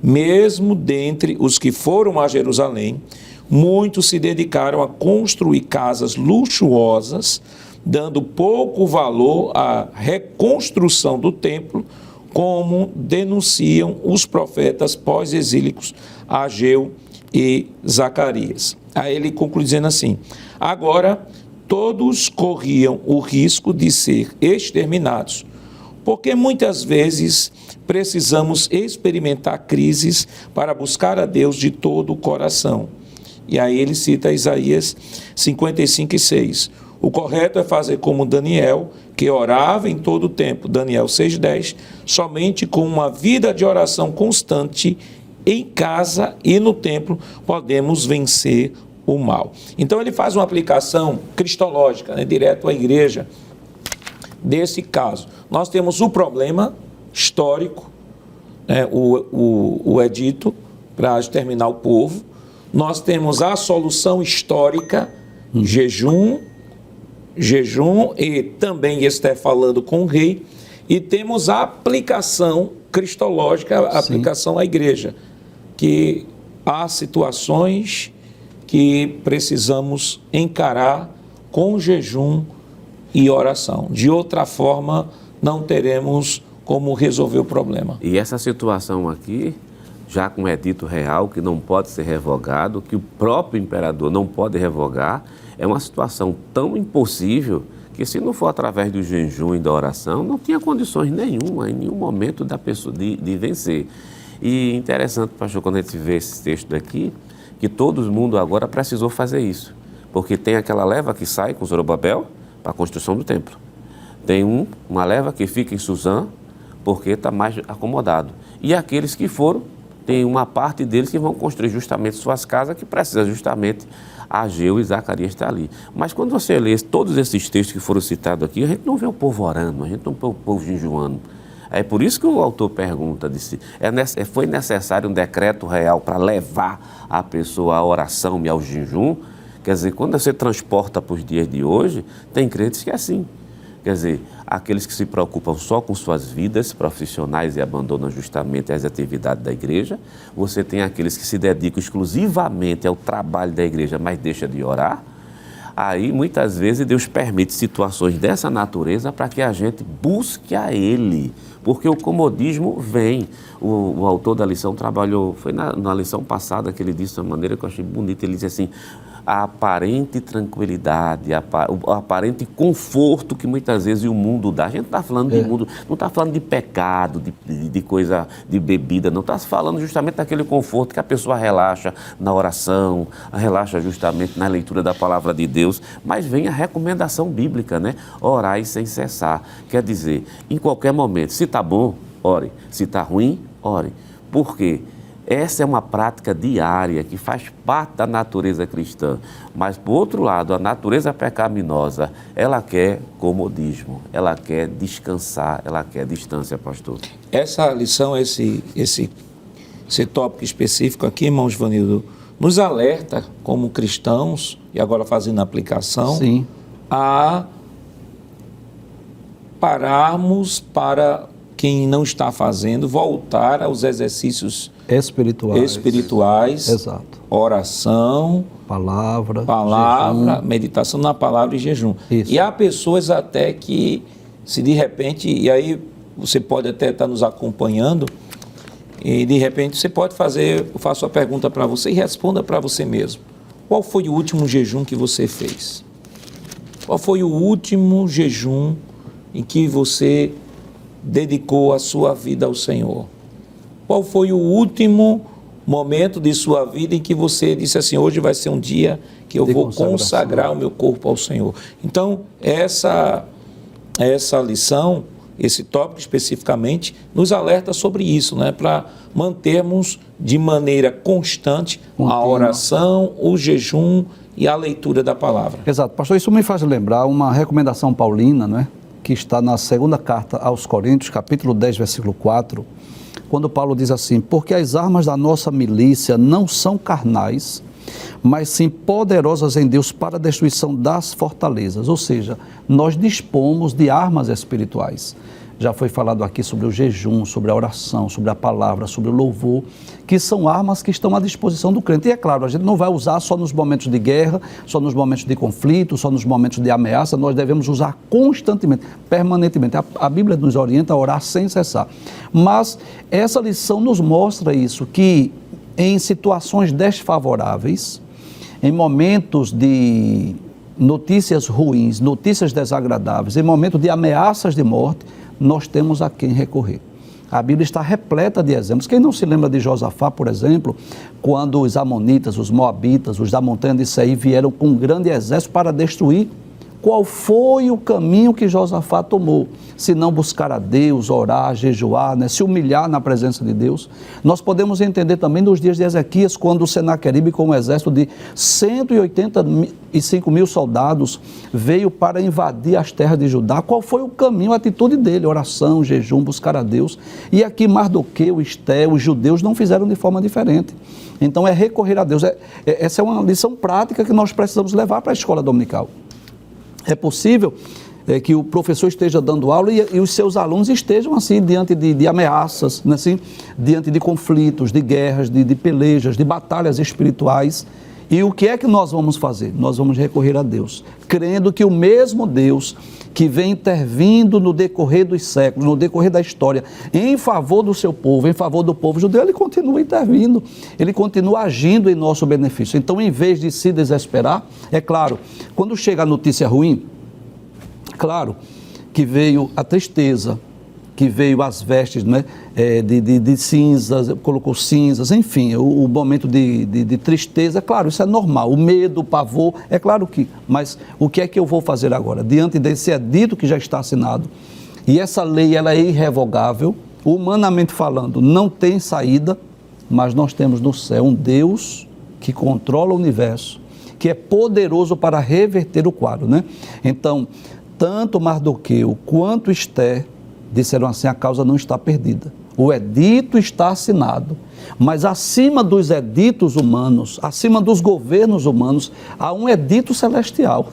Mesmo dentre os que foram a Jerusalém, muitos se dedicaram a construir casas luxuosas, dando pouco valor à reconstrução do templo, como denunciam os profetas pós-exílicos Ageu e Zacarias. Aí ele conclui dizendo assim: agora todos corriam o risco de ser exterminados, porque muitas vezes precisamos experimentar crises para buscar a Deus de todo o coração. E aí ele cita Isaías 55:6. O correto é fazer como Daniel, que orava em todo o tempo, Daniel 6:10, somente com uma vida de oração constante em casa e no templo podemos vencer o mal. Então ele faz uma aplicação cristológica, né, direto à igreja, desse caso. Nós temos o problema histórico, né, o edito para exterminar o povo. Nós temos a solução histórica, jejum e também Esté falando com o rei, e temos a aplicação cristológica, a aplicação à igreja, que há situações que precisamos encarar com jejum e oração. De outra forma, não teremos como resolver o problema. E essa situação aqui, já com um edito real, que não pode ser revogado, que o próprio imperador não pode revogar, é uma situação tão impossível que, se não for através do jejum e da oração, não tinha condições nenhuma, em nenhum momento, da pessoa de vencer. E interessante, pastor, quando a gente vê esse texto daqui, que todo mundo agora precisou fazer isso, porque tem aquela leva que sai com Zorobabel para a construção do templo. Tem uma leva que fica em Suzã, porque está mais acomodado. E aqueles que foram, tem uma parte deles que vão construir justamente suas casas, que precisa justamente Ageu e Zacarias estar ali. Mas quando você lê todos esses textos que foram citados aqui, a gente não vê o povo orando, a gente não vê o povo jejuando. É por isso que o autor pergunta, foi necessário um decreto real para levar a pessoa à oração e ao jejum? Quer dizer, quando você transporta para os dias de hoje, tem crentes que é assim. Quer dizer, aqueles que se preocupam só com suas vidas profissionais e abandonam justamente as atividades da igreja. Você tem aqueles que se dedicam exclusivamente ao trabalho da igreja, mas deixam de orar. Aí, muitas vezes, Deus permite situações dessa natureza para que a gente busque a Ele. Porque o comodismo vem. O autor da lição trabalhou, foi na lição passada que ele disse de uma maneira que eu achei bonita. Ele disse assim: a aparente tranquilidade, o aparente conforto que muitas vezes o mundo dá. A gente não está falando de mundo, não está falando de pecado, de coisa, de bebida, não está falando justamente daquele conforto que a pessoa relaxa na oração, relaxa justamente na leitura da palavra de Deus, mas vem a recomendação bíblica, né? Orai sem cessar. Quer dizer, em qualquer momento, se está bom, ore. Se está ruim, ore. Por quê? Essa é uma prática diária que faz parte da natureza cristã. Mas, por outro lado, a natureza pecaminosa, ela quer comodismo, ela quer descansar, ela quer distância, pastor. Essa lição, esse tópico específico aqui, irmão Givanildo, nos alerta como cristãos, e agora fazendo a aplicação, Sim. a pararmos para quem não está fazendo, voltar aos exercícios espirituais, Exato. Oração, Palavra, jejum. Meditação na palavra e jejum. Isso. E há pessoas até que, se de repente, e aí você pode até estar nos acompanhando, e de repente você pode fazer, eu faço a pergunta para você e responda para você mesmo. Qual foi o último jejum que você fez? Qual foi o último jejum em que você dedicou a sua vida ao Senhor? Qual foi o último momento de sua vida em que você disse assim, hoje vai ser um dia que eu vou consagrar o meu corpo ao Senhor? Então, essa lição, esse tópico especificamente, nos alerta sobre isso, né? Para mantermos de maneira constante a oração, o jejum e a leitura da palavra. Exato. Pastor, isso me faz lembrar uma recomendação paulina, não é? Que está na segunda carta aos Coríntios, capítulo 10, versículo 4, quando Paulo diz assim, porque as armas da nossa milícia não são carnais, mas sim poderosas em Deus para a destruição das fortalezas, ou seja, nós dispomos de armas espirituais. Já foi falado aqui sobre o jejum, sobre a oração, sobre a palavra, sobre o louvor, que são armas que estão à disposição do crente. E é claro, a gente não vai usar só nos momentos de guerra, só nos momentos de conflito, só nos momentos de ameaça, nós devemos usar constantemente, permanentemente. A Bíblia nos orienta a orar sem cessar. Mas essa lição nos mostra isso, que em situações desfavoráveis, em momentos de notícias ruins, notícias desagradáveis, em momentos de ameaças de morte, nós temos a quem recorrer. A Bíblia está repleta de exemplos. Quem não se lembra de Josafá, por exemplo, quando os amonitas, os moabitas, os da montanha de Seir vieram com um grande exército para destruir? Qual foi o caminho que Josafá tomou? Se não buscar a Deus, orar, jejuar, né? Se humilhar na presença de Deus. Nós podemos entender também nos dias de Ezequias, quando o Senaqueribe, com um exército de 185 mil soldados, veio para invadir as terras de Judá. Qual foi o caminho, a atitude dele? Oração, jejum, buscar a Deus. E aqui Mardoqueu, Esté, os judeus não fizeram de forma diferente. Então é recorrer a Deus. Essa é uma lição prática que nós precisamos levar para a escola dominical. É possível que o professor esteja dando aula e os seus alunos estejam assim diante de ameaças, né, assim, diante de conflitos, de guerras, de pelejas, de batalhas espirituais. E o que é que nós vamos fazer? Nós vamos recorrer a Deus, crendo que o mesmo Deus que vem intervindo no decorrer dos séculos, no decorrer da história, em favor do seu povo, em favor do povo judeu, ele continua intervindo, ele continua agindo em nosso benefício. Então, em vez de se desesperar, é claro, quando chega a notícia ruim, claro que veio a tristeza, que veio as vestes, né, de cinzas, colocou cinzas, enfim, o momento de tristeza, claro, isso é normal, o medo, o pavor, é claro que, mas o que é que eu vou fazer agora? Diante desse edito que já está assinado, e essa lei ela é irrevogável, humanamente falando, não tem saída, mas nós temos no céu um Deus que controla o universo, que é poderoso para reverter o quadro, né? Então, tanto Mardoqueu quanto Esté disseram assim, a causa não está perdida. O edito está assinado, mas acima dos editos humanos, acima dos governos humanos, há um edito celestial.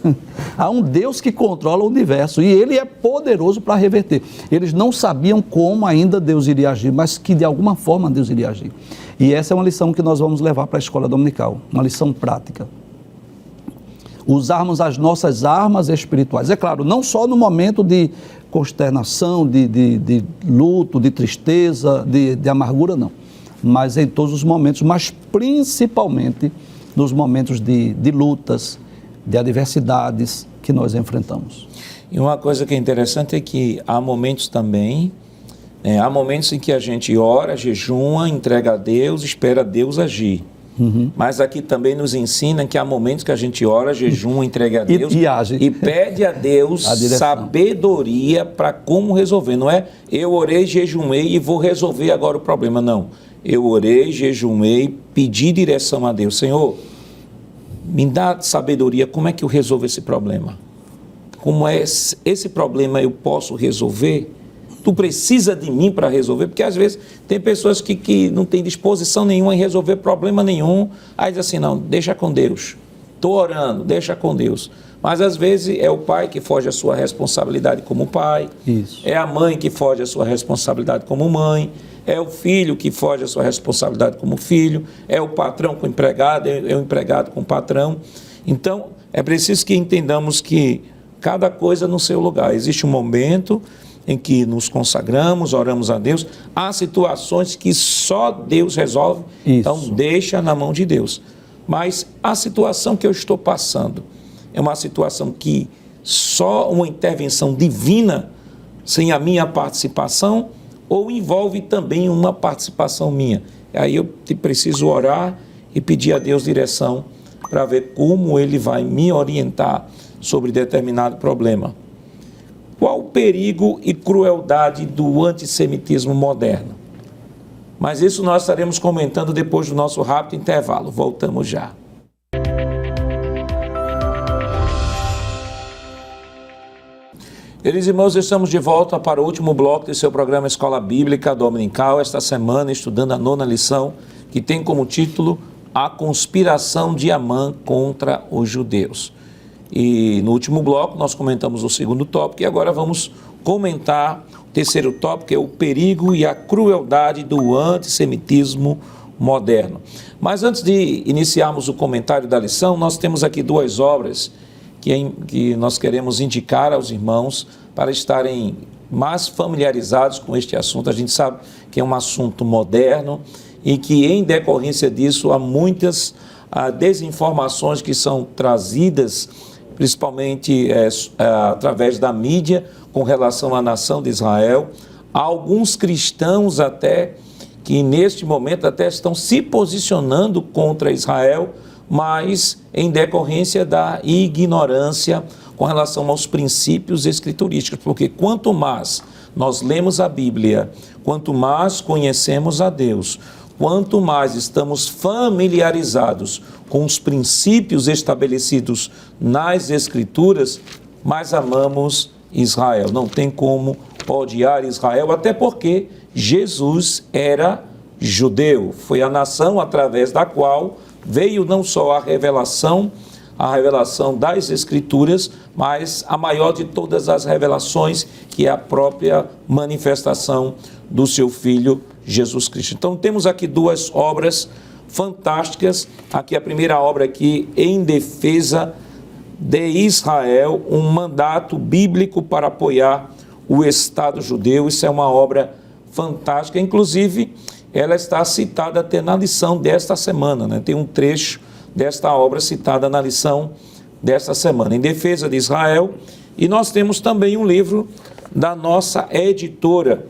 Há um Deus que controla o universo e ele é poderoso para reverter. Eles não sabiam como ainda Deus iria agir, mas que de alguma forma Deus iria agir. E essa é uma lição que nós vamos levar para a escola dominical, uma lição prática. Usarmos as nossas armas espirituais. É claro, não só no momento de consternação, de luto, de tristeza, de amargura, não. Mas em todos os momentos, mas principalmente nos momentos de lutas, de adversidades que nós enfrentamos. E uma coisa que é interessante é que há momentos também, há momentos em que a gente ora, jejuma, entrega a Deus, espera Deus agir. Mas aqui também nos ensina que há momentos que a gente ora, jejuma, entrega a Deus e age. E pede a Deus sabedoria para como resolver. Não é eu orei, jejumei e vou resolver agora o problema. Não. Eu orei, jejumei, pedi direção a Deus. Senhor, me dá sabedoria, como é que eu resolvo esse problema? Como é esse problema eu posso resolver? Tu precisa de mim para resolver, porque às vezes tem pessoas que não têm disposição nenhuma em resolver problema nenhum, aí diz assim, não, deixa com Deus, estou orando, deixa com Deus. Mas às vezes é o pai que foge à sua responsabilidade como pai, Isso. É a mãe que foge à sua responsabilidade como mãe, é o filho que foge à sua responsabilidade como filho, é o patrão com o empregado, é o empregado com o patrão. Então, é preciso que entendamos que cada coisa no seu lugar. Existe um momento em que nos consagramos, oramos a Deus. Há situações que só Deus resolve, então deixa na mão de Deus. Mas a situação que eu estou passando é uma situação que só uma intervenção divina, sem a minha participação, ou envolve também uma participação minha. Aí eu preciso orar e pedir a Deus direção para ver como Ele vai me orientar sobre determinado problema. Qual o perigo e crueldade do antissemitismo moderno? Mas isso nós estaremos comentando depois do nosso rápido intervalo. Voltamos já. Queridos irmãos, estamos de volta para o último bloco de seu programa Escola Bíblica Dominical, esta semana estudando a 9ª lição, que tem como título A Conspiração de Amã contra os Judeus. E no último bloco nós comentamos o segundo tópico e agora vamos comentar o terceiro tópico, que é o perigo e a crueldade do antissemitismo moderno. Mas antes de iniciarmos o comentário da lição, nós temos aqui 2 obras que nós queremos indicar aos irmãos para estarem mais familiarizados com este assunto. A gente sabe que é um assunto moderno e que, em decorrência disso, há muitas desinformações que são trazidas, principalmente através da mídia, com relação à nação de Israel. Há alguns cristãos até que, neste momento, até estão se posicionando contra Israel, mas em decorrência da ignorância com relação aos princípios escriturísticos, porque quanto mais nós lemos a Bíblia, quanto mais conhecemos a Deus, quanto mais estamos familiarizados com os princípios estabelecidos nas Escrituras, mais amamos Israel. Não tem como odiar Israel, até porque Jesus era judeu. Foi a nação através da qual veio não só a revelação das Escrituras, mas a maior de todas as revelações, que é a própria manifestação do seu Filho Jesus Cristo. Então temos aqui 2 obras fantásticas. Aqui a primeira obra aqui, Em Defesa de Israel, um mandato bíblico para apoiar o Estado judeu. Isso é uma obra fantástica, inclusive ela está citada até na lição desta semana, né? Tem um trecho desta obra citada na lição desta semana, Em Defesa de Israel. E nós temos também um livro da nossa editora,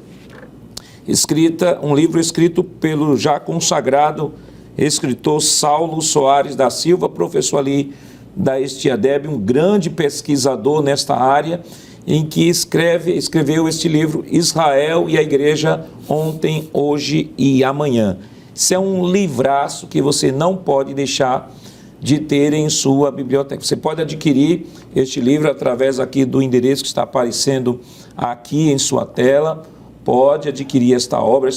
um livro escrito pelo já consagrado escritor Saulo Soares da Silva, professor ali da Estiadeb, um grande pesquisador nesta área, em que escreveu este livro, Israel e a Igreja Ontem, Hoje e Amanhã. Isso é um livraço que você não pode deixar de ter em sua biblioteca. Você pode adquirir este livro através aqui do endereço que está aparecendo aqui em sua tela. Pode adquirir esta obra,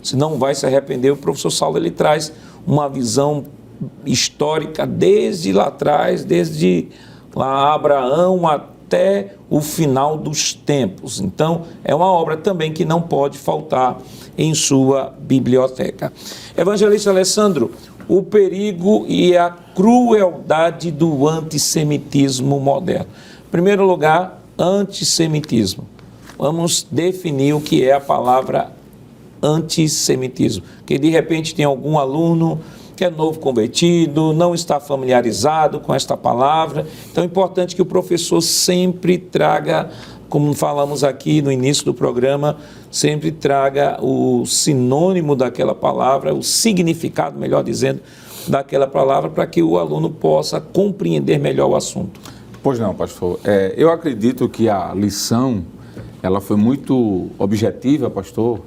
você não vai se arrepender. O professor Saulo, ele traz uma visão histórica desde lá atrás, desde lá Abraão até o final dos tempos. Então, é uma obra também que não pode faltar em sua biblioteca. Evangelista Alessandro, o perigo e a crueldade do antissemitismo moderno. Em primeiro lugar, antissemitismo. Vamos definir o que é a palavra antissemitismo. Porque de repente tem algum aluno que é novo convertido, não está familiarizado com esta palavra. Então é importante que o professor sempre traga, como falamos aqui no início do programa, sempre traga o sinônimo daquela palavra, o significado, melhor dizendo, daquela palavra, para que o aluno possa compreender melhor o assunto. Pois não, pastor. Eu acredito que a lição, ela foi muito objetiva, pastor,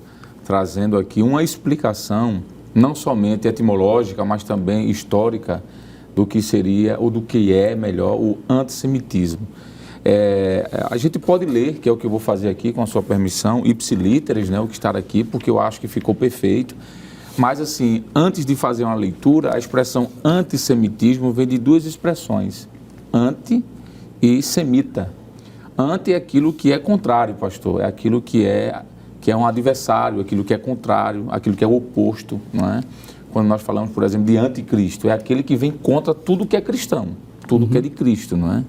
trazendo aqui uma explicação, não somente etimológica, mas também histórica, do que seria, ou do que é, melhor, o antissemitismo. A gente pode ler, que é o que eu vou fazer aqui, com a sua permissão, ipsilíteres, né, o que está aqui, porque eu acho que ficou perfeito. Mas, assim, antes de fazer uma leitura, a expressão antissemitismo vem de duas expressões, anti e semita. Anti é aquilo que é contrário, pastor, é aquilo que é um adversário, aquilo que é contrário, aquilo que é o oposto, não é? Quando nós falamos, por exemplo, de anticristo, é aquele que vem contra tudo que é cristão, tudo que é de Cristo, não é?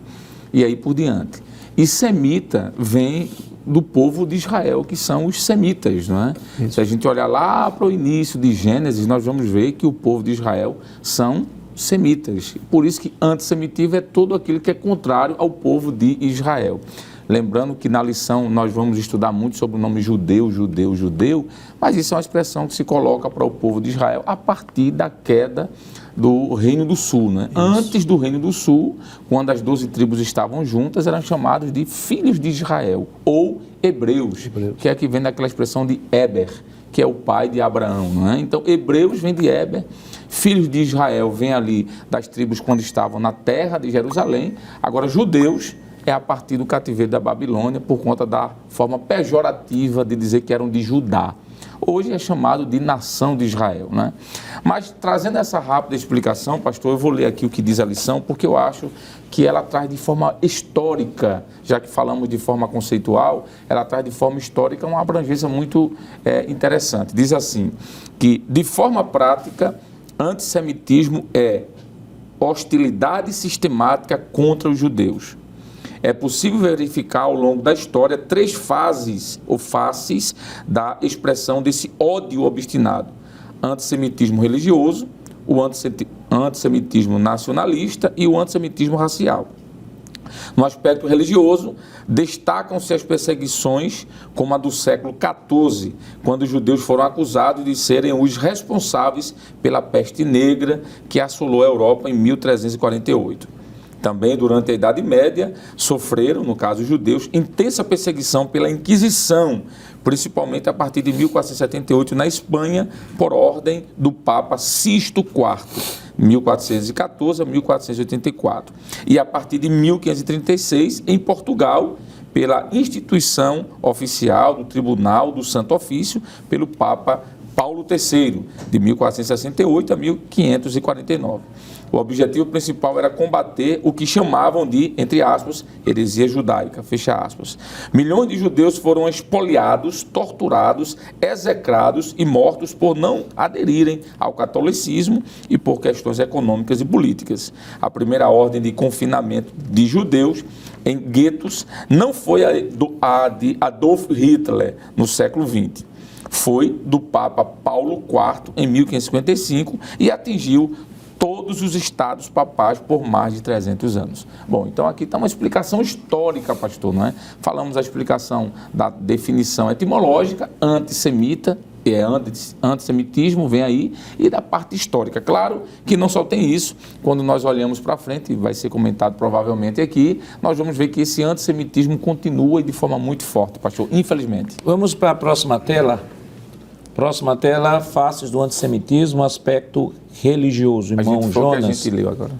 E aí por diante. E semita vem do povo de Israel, que são os semitas, não é? Isso. Se a gente olhar lá para o início de Gênesis, nós vamos ver que o povo de Israel são semitas. Por isso que antissemitismo é todo aquilo que é contrário ao povo de Israel. Lembrando que na lição nós vamos estudar muito sobre o nome judeu, mas isso é uma expressão que se coloca para o povo de Israel a partir da queda do Reino do Sul, né? Antes do Reino do Sul, quando as 12 tribos estavam juntas, eram chamados de filhos de Israel, ou hebreus, que é que vem daquela expressão de Eber, que é o pai de Abraão, não é? Então, hebreus vem de Eber, filhos de Israel vem ali das tribos quando estavam na terra de Jerusalém, agora judeus é a partir do cativeiro da Babilônia, por conta da forma pejorativa de dizer que eram de Judá. Hoje é chamado de nação de Israel, né? Mas trazendo essa rápida explicação, pastor, eu vou ler aqui o que diz a lição, porque eu acho que ela traz de forma histórica, já que falamos de forma conceitual, ela traz de forma histórica uma abrangência muito interessante. Diz assim, que de forma prática, antissemitismo é hostilidade sistemática contra os judeus. É possível verificar ao longo da história 3 fases ou faces da expressão desse ódio obstinado. Antissemitismo religioso, o antissemitismo nacionalista e o antissemitismo racial. No aspecto religioso, destacam-se as perseguições como a do século XIV, quando os judeus foram acusados de serem os responsáveis pela peste negra que assolou a Europa em 1348. Também, durante a Idade Média, sofreram, no caso os judeus, intensa perseguição pela Inquisição, principalmente a partir de 1478 na Espanha, por ordem do Papa Sisto IV, 1414 a 1484. E a partir de 1536, em Portugal, pela instituição oficial do Tribunal do Santo Ofício, pelo Papa Paulo III, de 1468 a 1549. O objetivo principal era combater o que chamavam de, entre aspas, heresia judaica, fecha aspas. Milhões de judeus foram expoliados, torturados, execrados e mortos por não aderirem ao catolicismo e por questões econômicas e políticas. A primeira ordem de confinamento de judeus em guetos não foi a de Adolf Hitler no século XX. Foi do Papa Paulo IV em 1555 e atingiu todos os estados papais por mais de 300 anos. Bom, então aqui está uma explicação histórica, pastor, não é? Falamos a explicação da definição etimológica, antissemita, antissemitismo, vem aí, e da parte histórica. Claro que não só tem isso, quando nós olhamos para frente, vai ser comentado provavelmente aqui, nós vamos ver que esse antissemitismo continua e de forma muito forte, pastor, infelizmente. Vamos para a próxima tela. Próxima tela, faces do antissemitismo, aspecto religioso. Irmão Jonas, que a gente leu agora.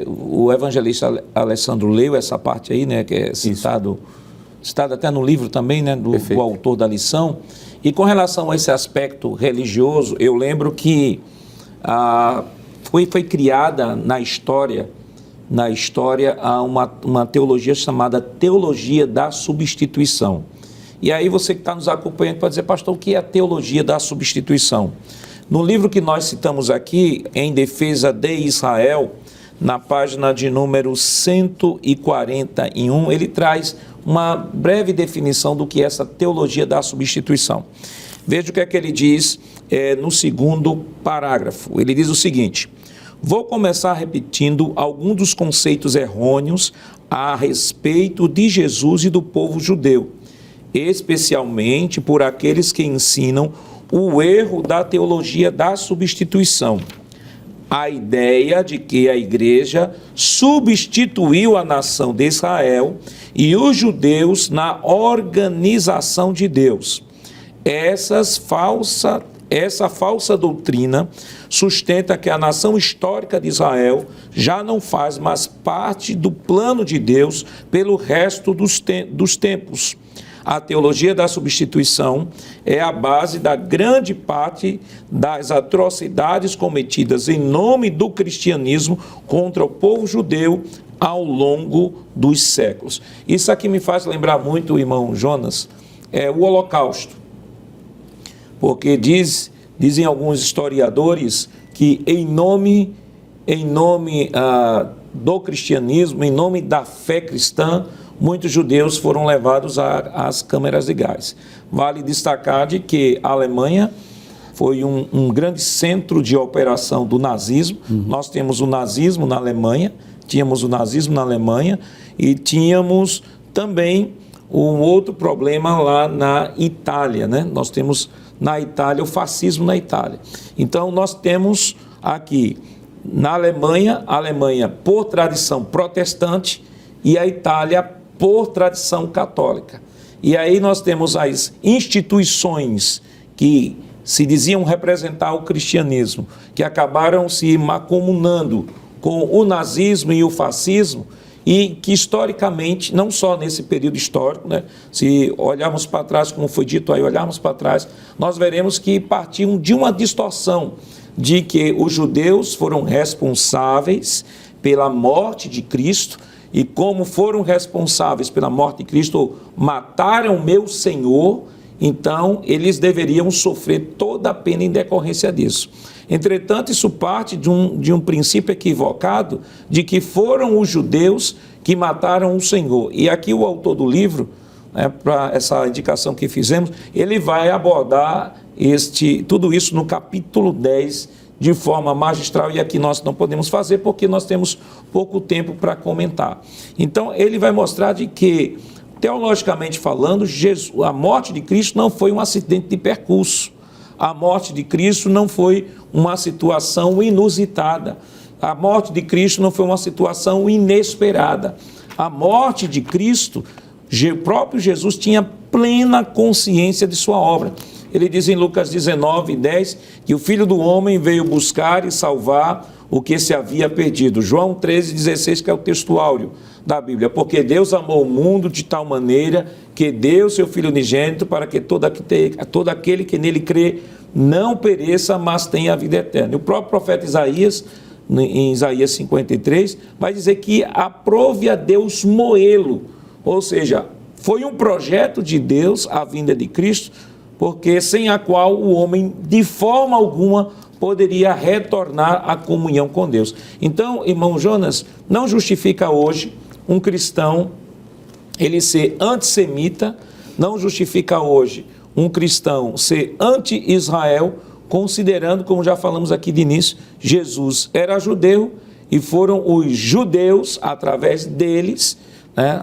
O evangelista Alessandro leu essa parte aí, né, que é citado até no livro também, né, do autor da lição. E com relação a esse aspecto religioso, eu lembro que foi criada na história uma teologia chamada teologia da substituição. E aí você que está nos acompanhando pode dizer, pastor, o que é a teologia da substituição? No livro que nós citamos aqui, Em Defesa de Israel, na página de número 141, ele traz uma breve definição do que é essa teologia da substituição. Veja o que é que ele diz no segundo parágrafo. Ele diz o seguinte: vou começar repetindo alguns dos conceitos errôneos a respeito de Jesus e do povo judeu, especialmente por aqueles que ensinam o erro da teologia da substituição. A ideia de que a igreja substituiu a nação de Israel e os judeus na organização de Deus. Essa falsa doutrina sustenta que a nação histórica de Israel já não faz mais parte do plano de Deus pelo resto dos tempos. A teologia da substituição é a base da grande parte das atrocidades cometidas em nome do cristianismo contra o povo judeu ao longo dos séculos. Isso aqui me faz lembrar muito, irmão Jonas, o Holocausto. Porque dizem alguns historiadores que em nome do cristianismo, em nome da fé cristã, muitos judeus foram levados às câmeras de gás. Vale destacar de que a Alemanha foi um grande centro de operação do nazismo. Nós temos o nazismo na Alemanha, e tínhamos também um outro problema lá na Itália, né? Nós temos na Itália o fascismo na Itália. Então nós temos aqui na Alemanha, a Alemanha por tradição protestante e a Itália por tradição católica. E aí nós temos as instituições que se diziam representar o cristianismo, que acabaram se macomunando com o nazismo e o fascismo, e que historicamente, não só nesse período histórico, né, se olharmos para trás, como foi dito aí, olharmos para trás, nós veremos que partiam de uma distorção de que os judeus foram responsáveis pela morte de Cristo, e como foram responsáveis pela morte de Cristo, ou mataram meu Senhor, então eles deveriam sofrer toda a pena em decorrência disso. Entretanto, isso parte de um princípio equivocado de que foram os judeus que mataram o Senhor. E aqui o autor do livro, para essa indicação que fizemos, ele vai abordar tudo isso no capítulo 10 de forma magistral, e aqui nós não podemos fazer porque nós temos pouco tempo para comentar. Então, ele vai mostrar de que, teologicamente falando, a morte de Cristo não foi um acidente de percurso. A morte de Cristo não foi uma situação inusitada. A morte de Cristo não foi uma situação inesperada. A morte de Cristo, o próprio Jesus tinha plena consciência de sua obra. Ele diz em Lucas 19:10 que o Filho do Homem veio buscar e salvar o que se havia perdido. João 13:16, que é o texto áureo da Bíblia. Porque Deus amou o mundo de tal maneira que deu seu Filho unigênito para que todo aquele que nele crê não pereça, mas tenha a vida eterna. E o próprio profeta Isaías, em Isaías 53, vai dizer que aprove a Deus moê-lo. Ou seja, foi um projeto de Deus a vinda de Cristo, porque sem a qual o homem, de forma alguma, poderia retornar à comunhão com Deus. Então, irmão Jonas, não justifica hoje um cristão ele ser antissemita, não justifica hoje um cristão ser anti-Israel, considerando, como já falamos aqui de início, Jesus era judeu e foram os judeus, através deles,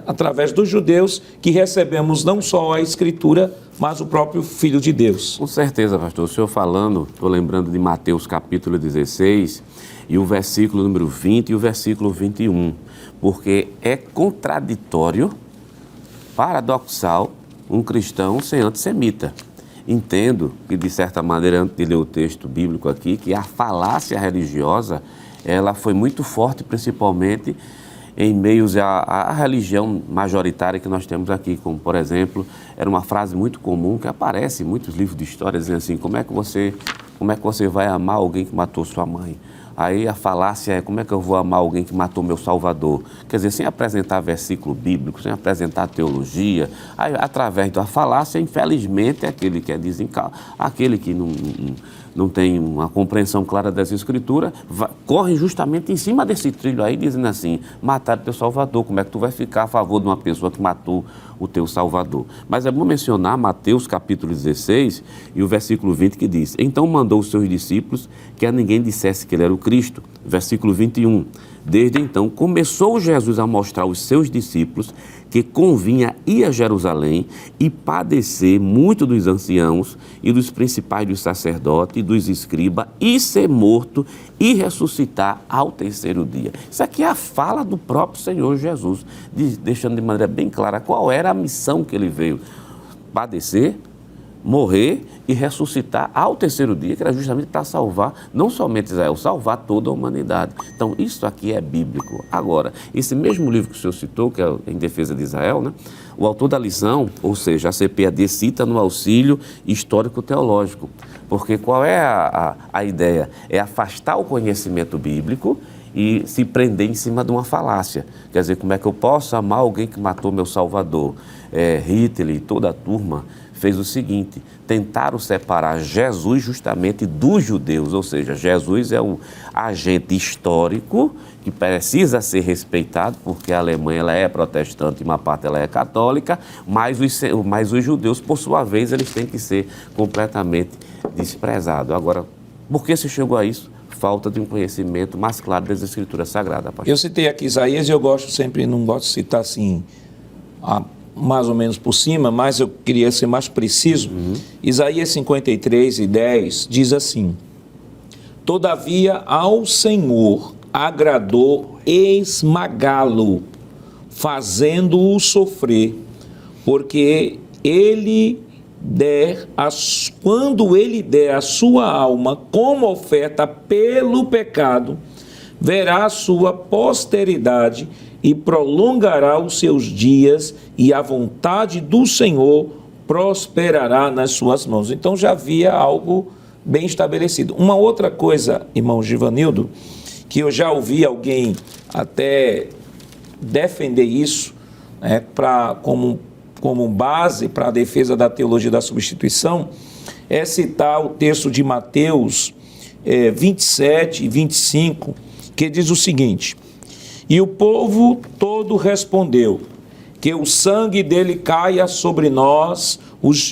através dos judeus, que recebemos não só a Escritura, mas o próprio Filho de Deus. Com certeza, pastor. O senhor falando, estou lembrando de Mateus capítulo 16, e o versículo número 20 e o versículo 21, porque é contraditório, paradoxal, um cristão ser antissemita. Entendo que, de certa maneira, antes de ler o texto bíblico aqui, que a falácia religiosa, ela foi muito forte, principalmente em meios à religião majoritária que nós temos aqui, como, por exemplo, era uma frase muito comum que aparece em muitos livros de história, dizendo assim: como é que você vai amar alguém que matou sua mãe? Aí a falácia é: como é que eu vou amar alguém que matou meu Salvador? Quer dizer, sem apresentar versículo bíblico, sem apresentar teologia, aí, através da falácia, infelizmente, aquele que é aquele que não tem uma compreensão clara dessa escritura, correm justamente em cima desse trilho aí, dizendo assim, mataram teu Salvador, como é que tu vai ficar a favor de uma pessoa que matou o teu Salvador? Mas é bom mencionar Mateus capítulo 16 e o versículo 20 que diz, então mandou os seus discípulos que a ninguém dissesse que ele era o Cristo. Versículo 21, desde então começou Jesus a mostrar aos seus discípulos que convinha ir a Jerusalém e padecer muito dos anciãos e dos principais dos sacerdotes e dos escribas e ser morto e ressuscitar ao terceiro dia. Isso aqui é a fala do próprio Senhor Jesus, deixando de maneira bem clara qual era a missão que ele veio: padecer, morrer e ressuscitar ao terceiro dia, que era justamente para salvar não somente Israel, salvar toda a humanidade. Então, isso aqui é bíblico. Agora, esse mesmo livro que o senhor citou, que é Em Defesa de Israel, né? O autor da lição, ou seja, a CPAD cita no auxílio histórico-teológico. Porque qual é a ideia? É afastar o conhecimento bíblico e se prender em cima de uma falácia. Quer dizer, como é que eu posso amar alguém que matou meu Salvador? Hitler e toda a turma fez o seguinte, tentaram separar Jesus justamente dos judeus, ou seja, Jesus é o agente histórico que precisa ser respeitado, porque a Alemanha ela é protestante e uma parte ela é católica, mas os judeus, por sua vez, eles têm que ser completamente desprezados. Agora, por que se chegou a isso? Falta de um conhecimento mais claro das Escrituras Sagradas, pastor. Eu citei aqui Isaías e eu gosto sempre, não gosto de citar assim, mais ou menos por cima, mas eu queria ser mais preciso. Isaías 53:10 diz assim, todavia ao Senhor agradou esmagá-lo, fazendo-o sofrer, porque quando ele der a sua alma como oferta pelo pecado, verá a sua posteridade e prolongará os seus dias, e a vontade do Senhor prosperará nas suas mãos. Então já havia algo bem estabelecido. Uma outra coisa, irmão Givanildo, que eu já ouvi alguém até defender isso, né, como base para a defesa da teologia da substituição, é citar o texto de Mateus 27 e 25, que diz o seguinte, e o povo todo respondeu, que o sangue dele caia sobre nós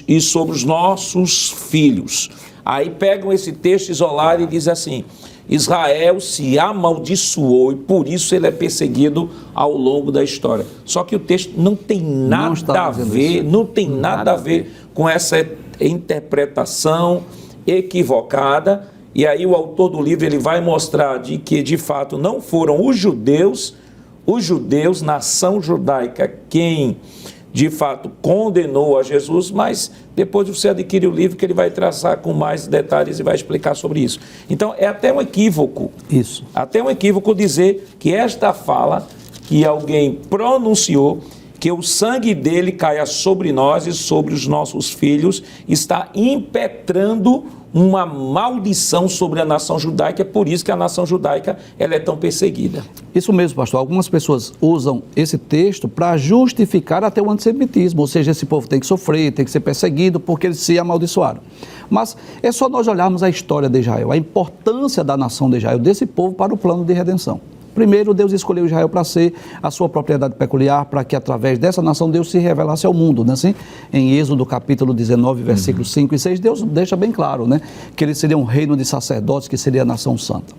e sobre os nossos filhos. Aí pegam esse texto isolado e diz assim, Israel se amaldiçoou e por isso ele é perseguido ao longo da história. Só que o texto não tem nada a ver com essa interpretação equivocada. E aí o autor do livro ele vai mostrar de que de fato não foram os judeus, nação judaica, quem de fato condenou a Jesus, mas depois você adquire o livro que ele vai traçar com mais detalhes e vai explicar sobre isso. Então é até um equívoco, dizer que esta fala que alguém pronunciou, que o sangue dele caia sobre nós e sobre os nossos filhos, está impetrando uma maldição sobre a nação judaica, é por isso que a nação judaica ela é tão perseguida. Isso mesmo, pastor. Algumas pessoas usam esse texto para justificar até o antissemitismo, ou seja, esse povo tem que sofrer, tem que ser perseguido porque eles se amaldiçoaram. Mas é só nós olharmos a história de Israel, a importância da nação de Israel, desse povo para o plano de redenção. Primeiro, Deus escolheu Israel para ser a sua propriedade peculiar, para que através dessa nação Deus se revelasse ao mundo, né? Assim, em Êxodo capítulo 19, versículos 5 e 6, Deus deixa bem claro, né? Que ele seria um reino de sacerdotes, que seria a nação santa.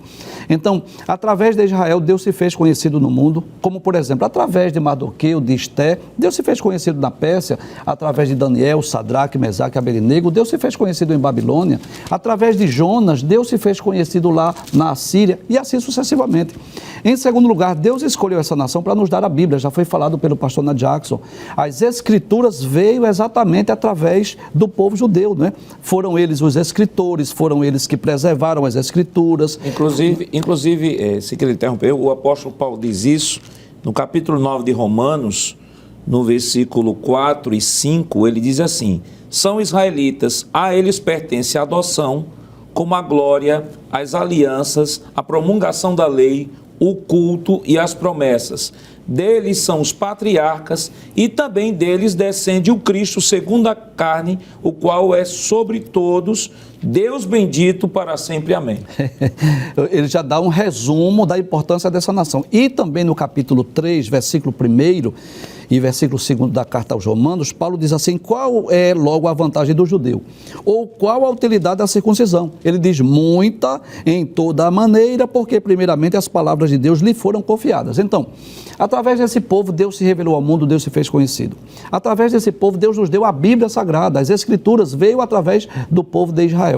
Então, através de Israel, Deus se fez conhecido no mundo, como por exemplo, através de Mardoqueu, de Esté, Deus se fez conhecido na Pérsia, através de Daniel, Sadraque, Mesaque, Abednego, Deus se fez conhecido em Babilônia, através de Jonas, Deus se fez conhecido lá na Assíria, e assim sucessivamente. Em segundo lugar, Deus escolheu essa nação para nos dar a Bíblia, já foi falado pelo pastor Nath Jackson. As Escrituras veio exatamente através do povo judeu, né? Foram eles os escritores, foram eles que preservaram as Escrituras. Inclusive, se querer interromper, o apóstolo Paulo diz isso no capítulo 9 de Romanos, no versículo 4 e 5, ele diz assim, são israelitas, a eles pertence a adoção, como a glória, as alianças, a promulgação da lei, o culto e as promessas. deles são os patriarcas, e também deles descende o Cristo segundo a carne, o qual é sobre todos, Deus bendito para sempre. Amém. Ele já dá um resumo da importância dessa nação. E também no capítulo 3, versículo 1 e versículo 2 da carta aos Romanos, Paulo diz assim: qual é logo a vantagem do judeu? Ou qual a utilidade da circuncisão? Ele diz: muita em toda a maneira, porque primeiramente as palavras de Deus lhe foram confiadas. Então, através desse povo, Deus se revelou ao mundo, Deus se fez conhecido. Através desse povo, Deus nos deu a Bíblia Sagrada, as Escrituras veio através do povo de Israel.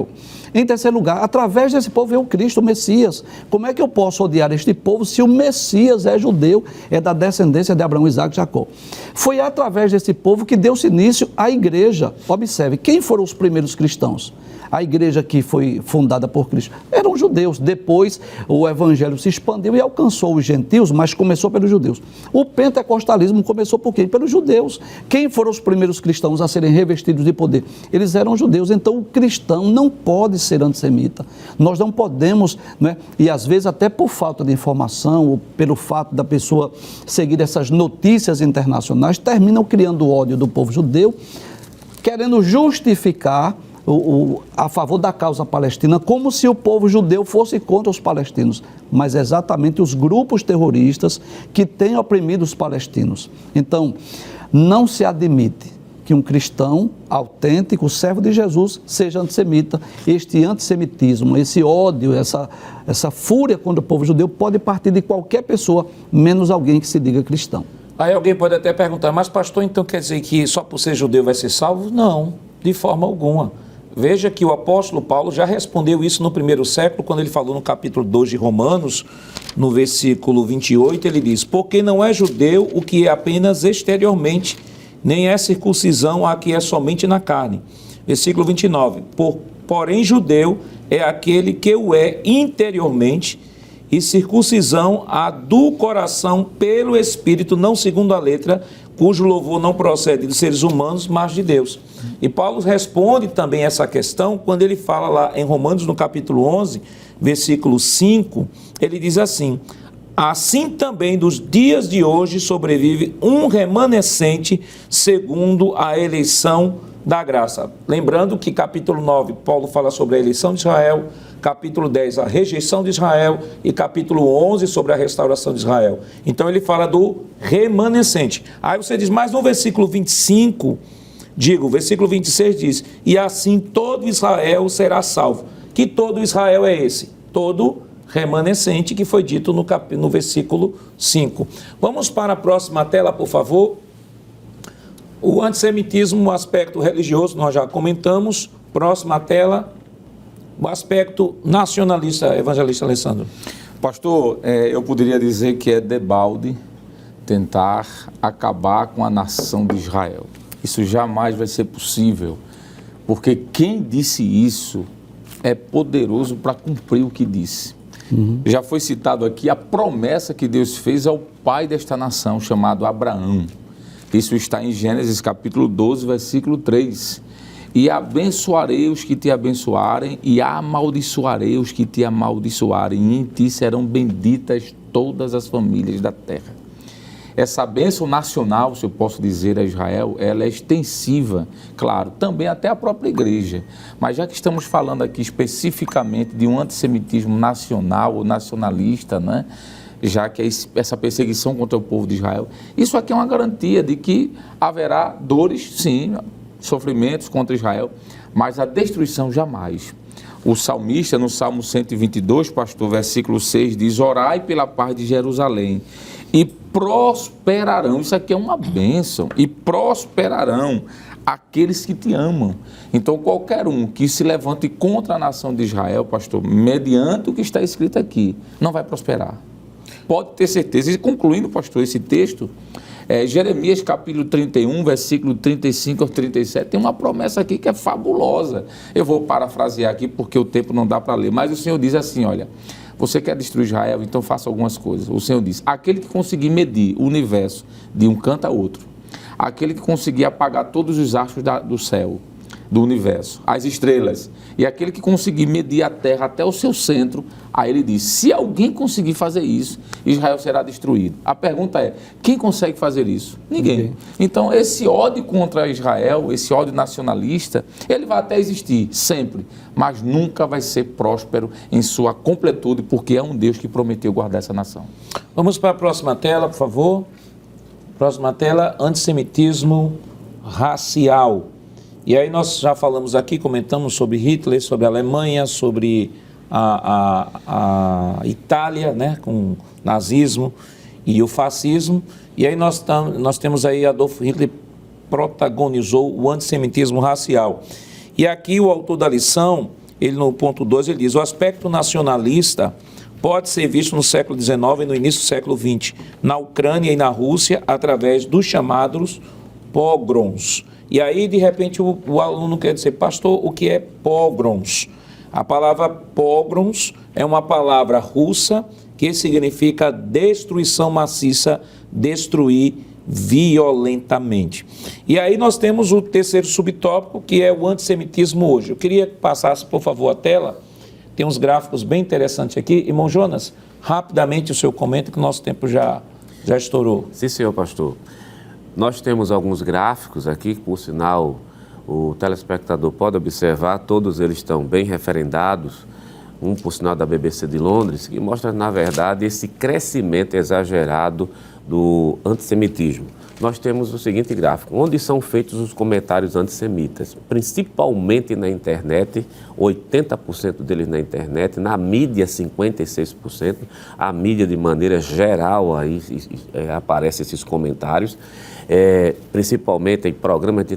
Em terceiro lugar, através desse povo veio o Cristo, o Messias. Como é que eu posso odiar este povo se o Messias é judeu, é da descendência de Abraão, Isaac e Jacó? Foi através desse povo que deu-se início à igreja. Observe, quem foram os primeiros cristãos? A igreja que foi fundada por Cristo eram judeus. Depois o evangelho se expandiu e alcançou os gentios, mas começou pelos judeus. O pentecostalismo começou por quem? Pelos judeus. Quem foram os primeiros cristãos a serem revestidos de poder? Eles eram judeus. Então o cristão não pode ser antissemita. Nós não podemos, né? E às vezes até por falta de informação ou pelo fato da pessoa seguir essas notícias internacionais, terminam criando ódio do povo judeu, querendo justificar a favor da causa palestina, como se o povo judeu fosse contra os palestinos, mas exatamente os grupos terroristas que têm oprimido os palestinos. Então, não se admite que um cristão autêntico, servo de Jesus, seja antissemita. Este antissemitismo, esse ódio, essa fúria contra o povo judeu pode partir de qualquer pessoa, menos alguém que se diga cristão. Aí alguém pode até perguntar: mas pastor, então quer dizer que só por ser judeu vai ser salvo? Não, de forma alguma. Veja que o apóstolo Paulo já respondeu isso no primeiro século, quando ele falou no capítulo 2 de Romanos, no versículo 28, ele diz: porque não é judeu o que é apenas exteriormente, nem é circuncisão a que é somente na carne. Versículo 29, porém judeu é aquele que o é interiormente, e circuncisão a do coração pelo Espírito, não segundo a letra, cujo louvor não procede de seres humanos, mas de Deus. E Paulo responde também essa questão quando ele fala lá em Romanos, no capítulo 11, versículo 5, ele diz assim: assim também dos dias de hoje sobrevive um remanescente segundo a eleição da graça. Lembrando que capítulo 9, Paulo fala sobre a eleição de Israel, capítulo 10, a rejeição de Israel, e capítulo 11 sobre a restauração de Israel. Então ele fala do remanescente. Aí você diz: mas no versículo 25, o versículo 26 diz: e assim todo Israel será salvo. Que todo Israel é esse? Todo remanescente, que foi dito no versículo 5. Vamos para a próxima tela, por favor. O antissemitismo, o aspecto religioso, nós já comentamos. Próxima tela. O aspecto nacionalista, evangelista Alessandro. Pastor, eu poderia dizer que é debalde tentar acabar com a nação de Israel. Isso jamais vai ser possível, porque quem disse isso é poderoso para cumprir o que disse. Já foi citado aqui a promessa que Deus fez ao pai desta nação, chamado Abraão. Isso está em Gênesis capítulo 12, versículo 3. E abençoarei os que te abençoarem, e amaldiçoarei os que te amaldiçoarem, e em ti serão benditas todas as famílias da terra. Essa bênção nacional, se eu posso dizer, a Israel, ela é extensiva, claro, também até a própria igreja. Mas já que estamos falando aqui especificamente de um antissemitismo nacional ou nacionalista, né? Já que essa perseguição contra o povo de Israel, isso aqui é uma garantia de que haverá dores, sim, sofrimentos contra Israel, mas a destruição jamais. O salmista, no Salmo 122, pastor, versículo 6, diz: orai pela paz de Jerusalém, e prosperarão, isso aqui é uma bênção, e prosperarão aqueles que te amam. Então, qualquer um que se levante contra a nação de Israel, pastor, mediante o que está escrito aqui, não vai prosperar. Pode ter certeza. E concluindo, pastor, esse texto, Jeremias capítulo 31, versículo 35 ao 37, tem uma promessa aqui que é fabulosa. Eu vou parafrasear aqui porque o tempo não dá para ler, mas o Senhor diz assim, olha: você quer destruir Israel, então faça algumas coisas. O Senhor diz: aquele que conseguir medir o universo de um canto a outro, aquele que conseguir apagar todos os astros do céu, do universo, as estrelas. E aquele que conseguir medir a terra até o seu centro, aí ele diz, se alguém conseguir fazer isso, Israel será destruído. A pergunta é, quem consegue fazer isso? Ninguém. Então, esse ódio contra Israel, esse ódio nacionalista, ele vai até existir, sempre, mas nunca vai ser próspero em sua completude, porque é um Deus que prometeu guardar essa nação. Vamos para a próxima tela, por favor. Próxima tela, antissemitismo racial. E aí nós já falamos aqui, comentamos sobre Hitler, sobre a Alemanha, sobre a Itália, né, com o nazismo e o fascismo. E aí nós temos aí Adolf Hitler protagonizou o antissemitismo racial. E aqui o autor da lição, ele no ponto 2, ele diz, o aspecto nacionalista pode ser visto no século XIX e no início do século XX, na Ucrânia e na Rússia, através dos chamados pogroms. E aí, de repente, o aluno quer dizer, pastor, o que é pogroms? A palavra pogroms é uma palavra russa que significa destruição maciça, destruir violentamente. E aí nós temos o terceiro subtópico, que é o antissemitismo hoje. Eu queria que passasse, por favor, a tela. Tem uns gráficos bem interessantes aqui. Irmão Jonas, rapidamente o seu comento, que o nosso tempo já estourou. Sim, senhor pastor. Nós temos alguns gráficos aqui, que, por sinal, o telespectador pode observar, todos eles estão bem referendados, um, por sinal, da BBC de Londres, que mostra, na verdade, esse crescimento exagerado do antissemitismo. Nós temos o seguinte gráfico, onde são feitos os comentários antissemitas, principalmente na internet, 80% deles na internet, na mídia 56%, a mídia de maneira geral aí aparecem esses comentários, principalmente em programas de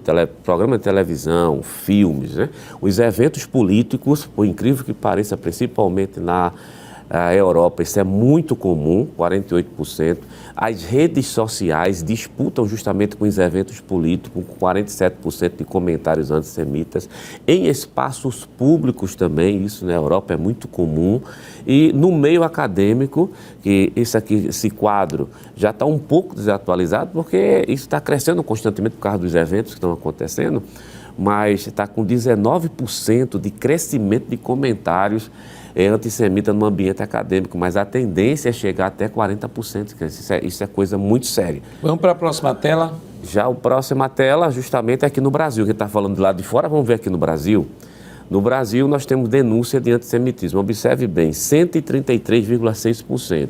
televisão, filmes, né? Os eventos políticos, por incrível que pareça, principalmente na Europa, isso é muito comum, 48%. As redes sociais disputam justamente com os eventos políticos, com 47% de comentários antissemitas. Em espaços públicos também, isso na Europa é muito comum. E no meio acadêmico, que esse quadro já está um pouco desatualizado, porque isso está crescendo constantemente por causa dos eventos que estão acontecendo, mas está com 19% de crescimento de comentários antissemita no ambiente acadêmico, mas a tendência é chegar até 40%, isso é coisa muito séria. Vamos para a próxima tela. Já a próxima tela, justamente aqui no Brasil, que está falando do lado de fora, vamos ver aqui no Brasil. No Brasil, nós temos denúncia de antissemitismo, observe bem, 133,6%.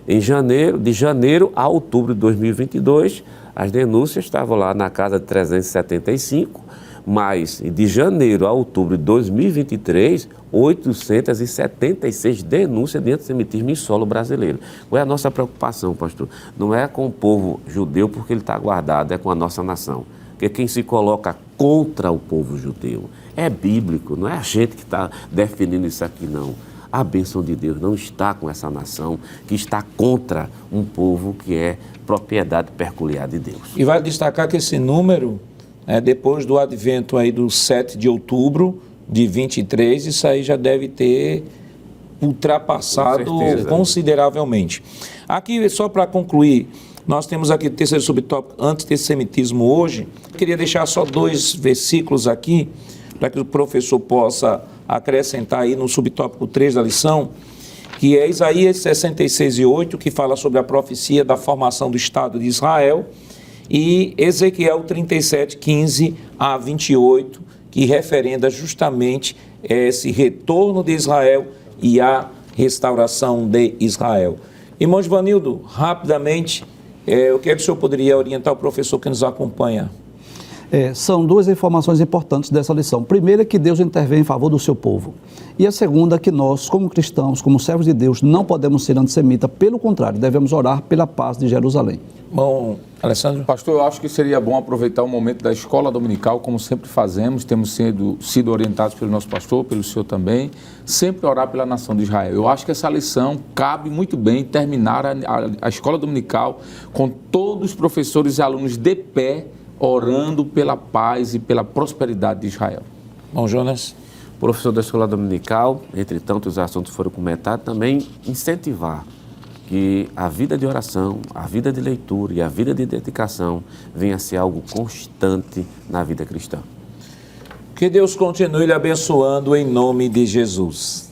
De janeiro a outubro de 2022, as denúncias estavam lá na casa de 375, mas de janeiro a outubro de 2023, 876 denúncias de antissemitismo em solo brasileiro. Qual é a nossa preocupação, pastor? Não é com o povo judeu porque ele está guardado, é com a nossa nação. Porque quem se coloca contra o povo judeu é bíblico, não é a gente que está definindo isso aqui, não. A bênção de Deus não está com essa nação que está contra um povo que é propriedade peculiar de Deus. E vale destacar que esse número, depois do advento aí do 7 de outubro de 23, isso aí já deve ter ultrapassado consideravelmente. Aqui, só para concluir, nós temos aqui o terceiro subtópico, antissemitismo hoje. Eu queria deixar só 2 versículos aqui, para que o professor possa acrescentar aí no subtópico 3 da lição, que é Isaías 66:8, que fala sobre a profecia da formação do Estado de Israel, e Ezequiel 37:15 a 28, que referenda justamente esse retorno de Israel e a restauração de Israel. Irmão Givanildo, rapidamente, o que é que o senhor poderia orientar o professor que nos acompanha? São 2 informações importantes dessa lição. Primeira é que Deus intervém em favor do seu povo. E a segunda é que nós, como cristãos, como servos de Deus, não podemos ser antissemitas. Pelo contrário, devemos orar pela paz de Jerusalém. Bom, Alessandro? Pastor, eu acho que seria bom aproveitar o momento da escola dominical, como sempre fazemos, temos sido orientados pelo nosso pastor, pelo senhor também, sempre orar pela nação de Israel. Eu acho que essa lição cabe muito bem terminar a escola dominical com todos os professores e alunos de pé, orando pela paz e pela prosperidade de Israel. Bom, Jonas? Professor da escola dominical, entre tantos assuntos foram comentados, também incentivar que a vida de oração, a vida de leitura e a vida de dedicação venha a ser algo constante na vida cristã. Que Deus continue lhe abençoando em nome de Jesus.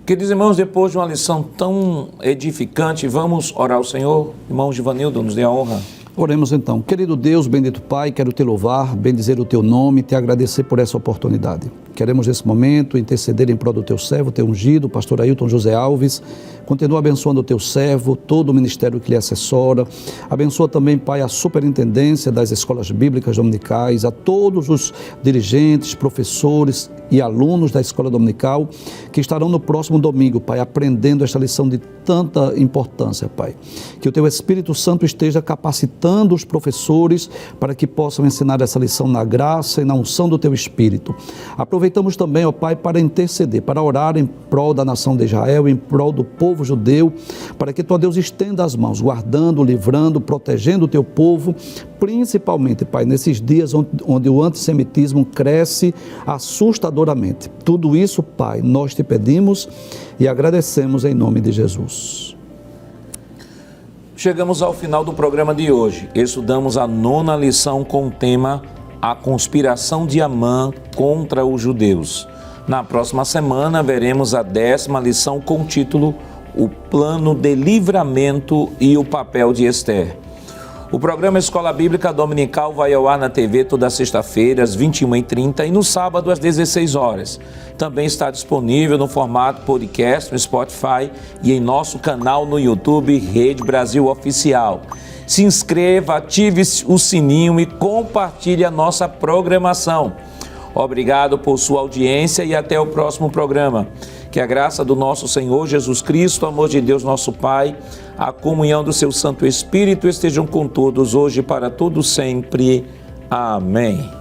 Queridos irmãos, depois de uma lição tão edificante, vamos orar ao Senhor? Irmão Givanildo, nos dê a honra. Oremos então. Querido Deus, bendito Pai, quero te louvar, bendizer o teu nome e te agradecer por essa oportunidade. Queremos nesse momento interceder em prol do teu servo, teu ungido, pastor Ailton José Alves. Continua abençoando o teu servo, todo o ministério que lhe assessora. Abençoa também, Pai, a superintendência das escolas bíblicas dominicais, a todos os dirigentes, professores e alunos da escola dominical que estarão no próximo domingo, Pai, aprendendo esta lição de tanta importância, Pai. Que o teu Espírito Santo esteja capacitando os professores para que possam ensinar essa lição na graça e na unção do teu Espírito. Aproveitamos também, ó Pai, para interceder, para orar em prol da nação de Israel, em prol do povo judeu, para que, ó Deus, estenda as mãos, guardando, livrando, protegendo o teu povo, principalmente, Pai, nesses dias onde o antissemitismo cresce assustadoramente. Tudo isso, Pai, nós te pedimos e agradecemos em nome de Jesus. Chegamos ao final do programa de hoje. Estudamos a 9ª lição com o tema A Conspiração de Amã contra os Judeus. Na próxima semana veremos a 10ª lição com o título O Plano de Livramento e o Papel de Esther. O programa Escola Bíblica Dominical vai ao ar na TV toda sexta-feira às 21h30 e no sábado às 16 horas. Também está disponível no formato podcast no Spotify e em nosso canal no YouTube Rede Brasil Oficial. Se inscreva, ative o sininho e compartilhe a nossa programação. Obrigado por sua audiência e até o próximo programa. Que a graça do nosso Senhor Jesus Cristo, o amor de Deus nosso Pai, a comunhão do seu Santo Espírito estejam com todos hoje e para todos sempre. Amém.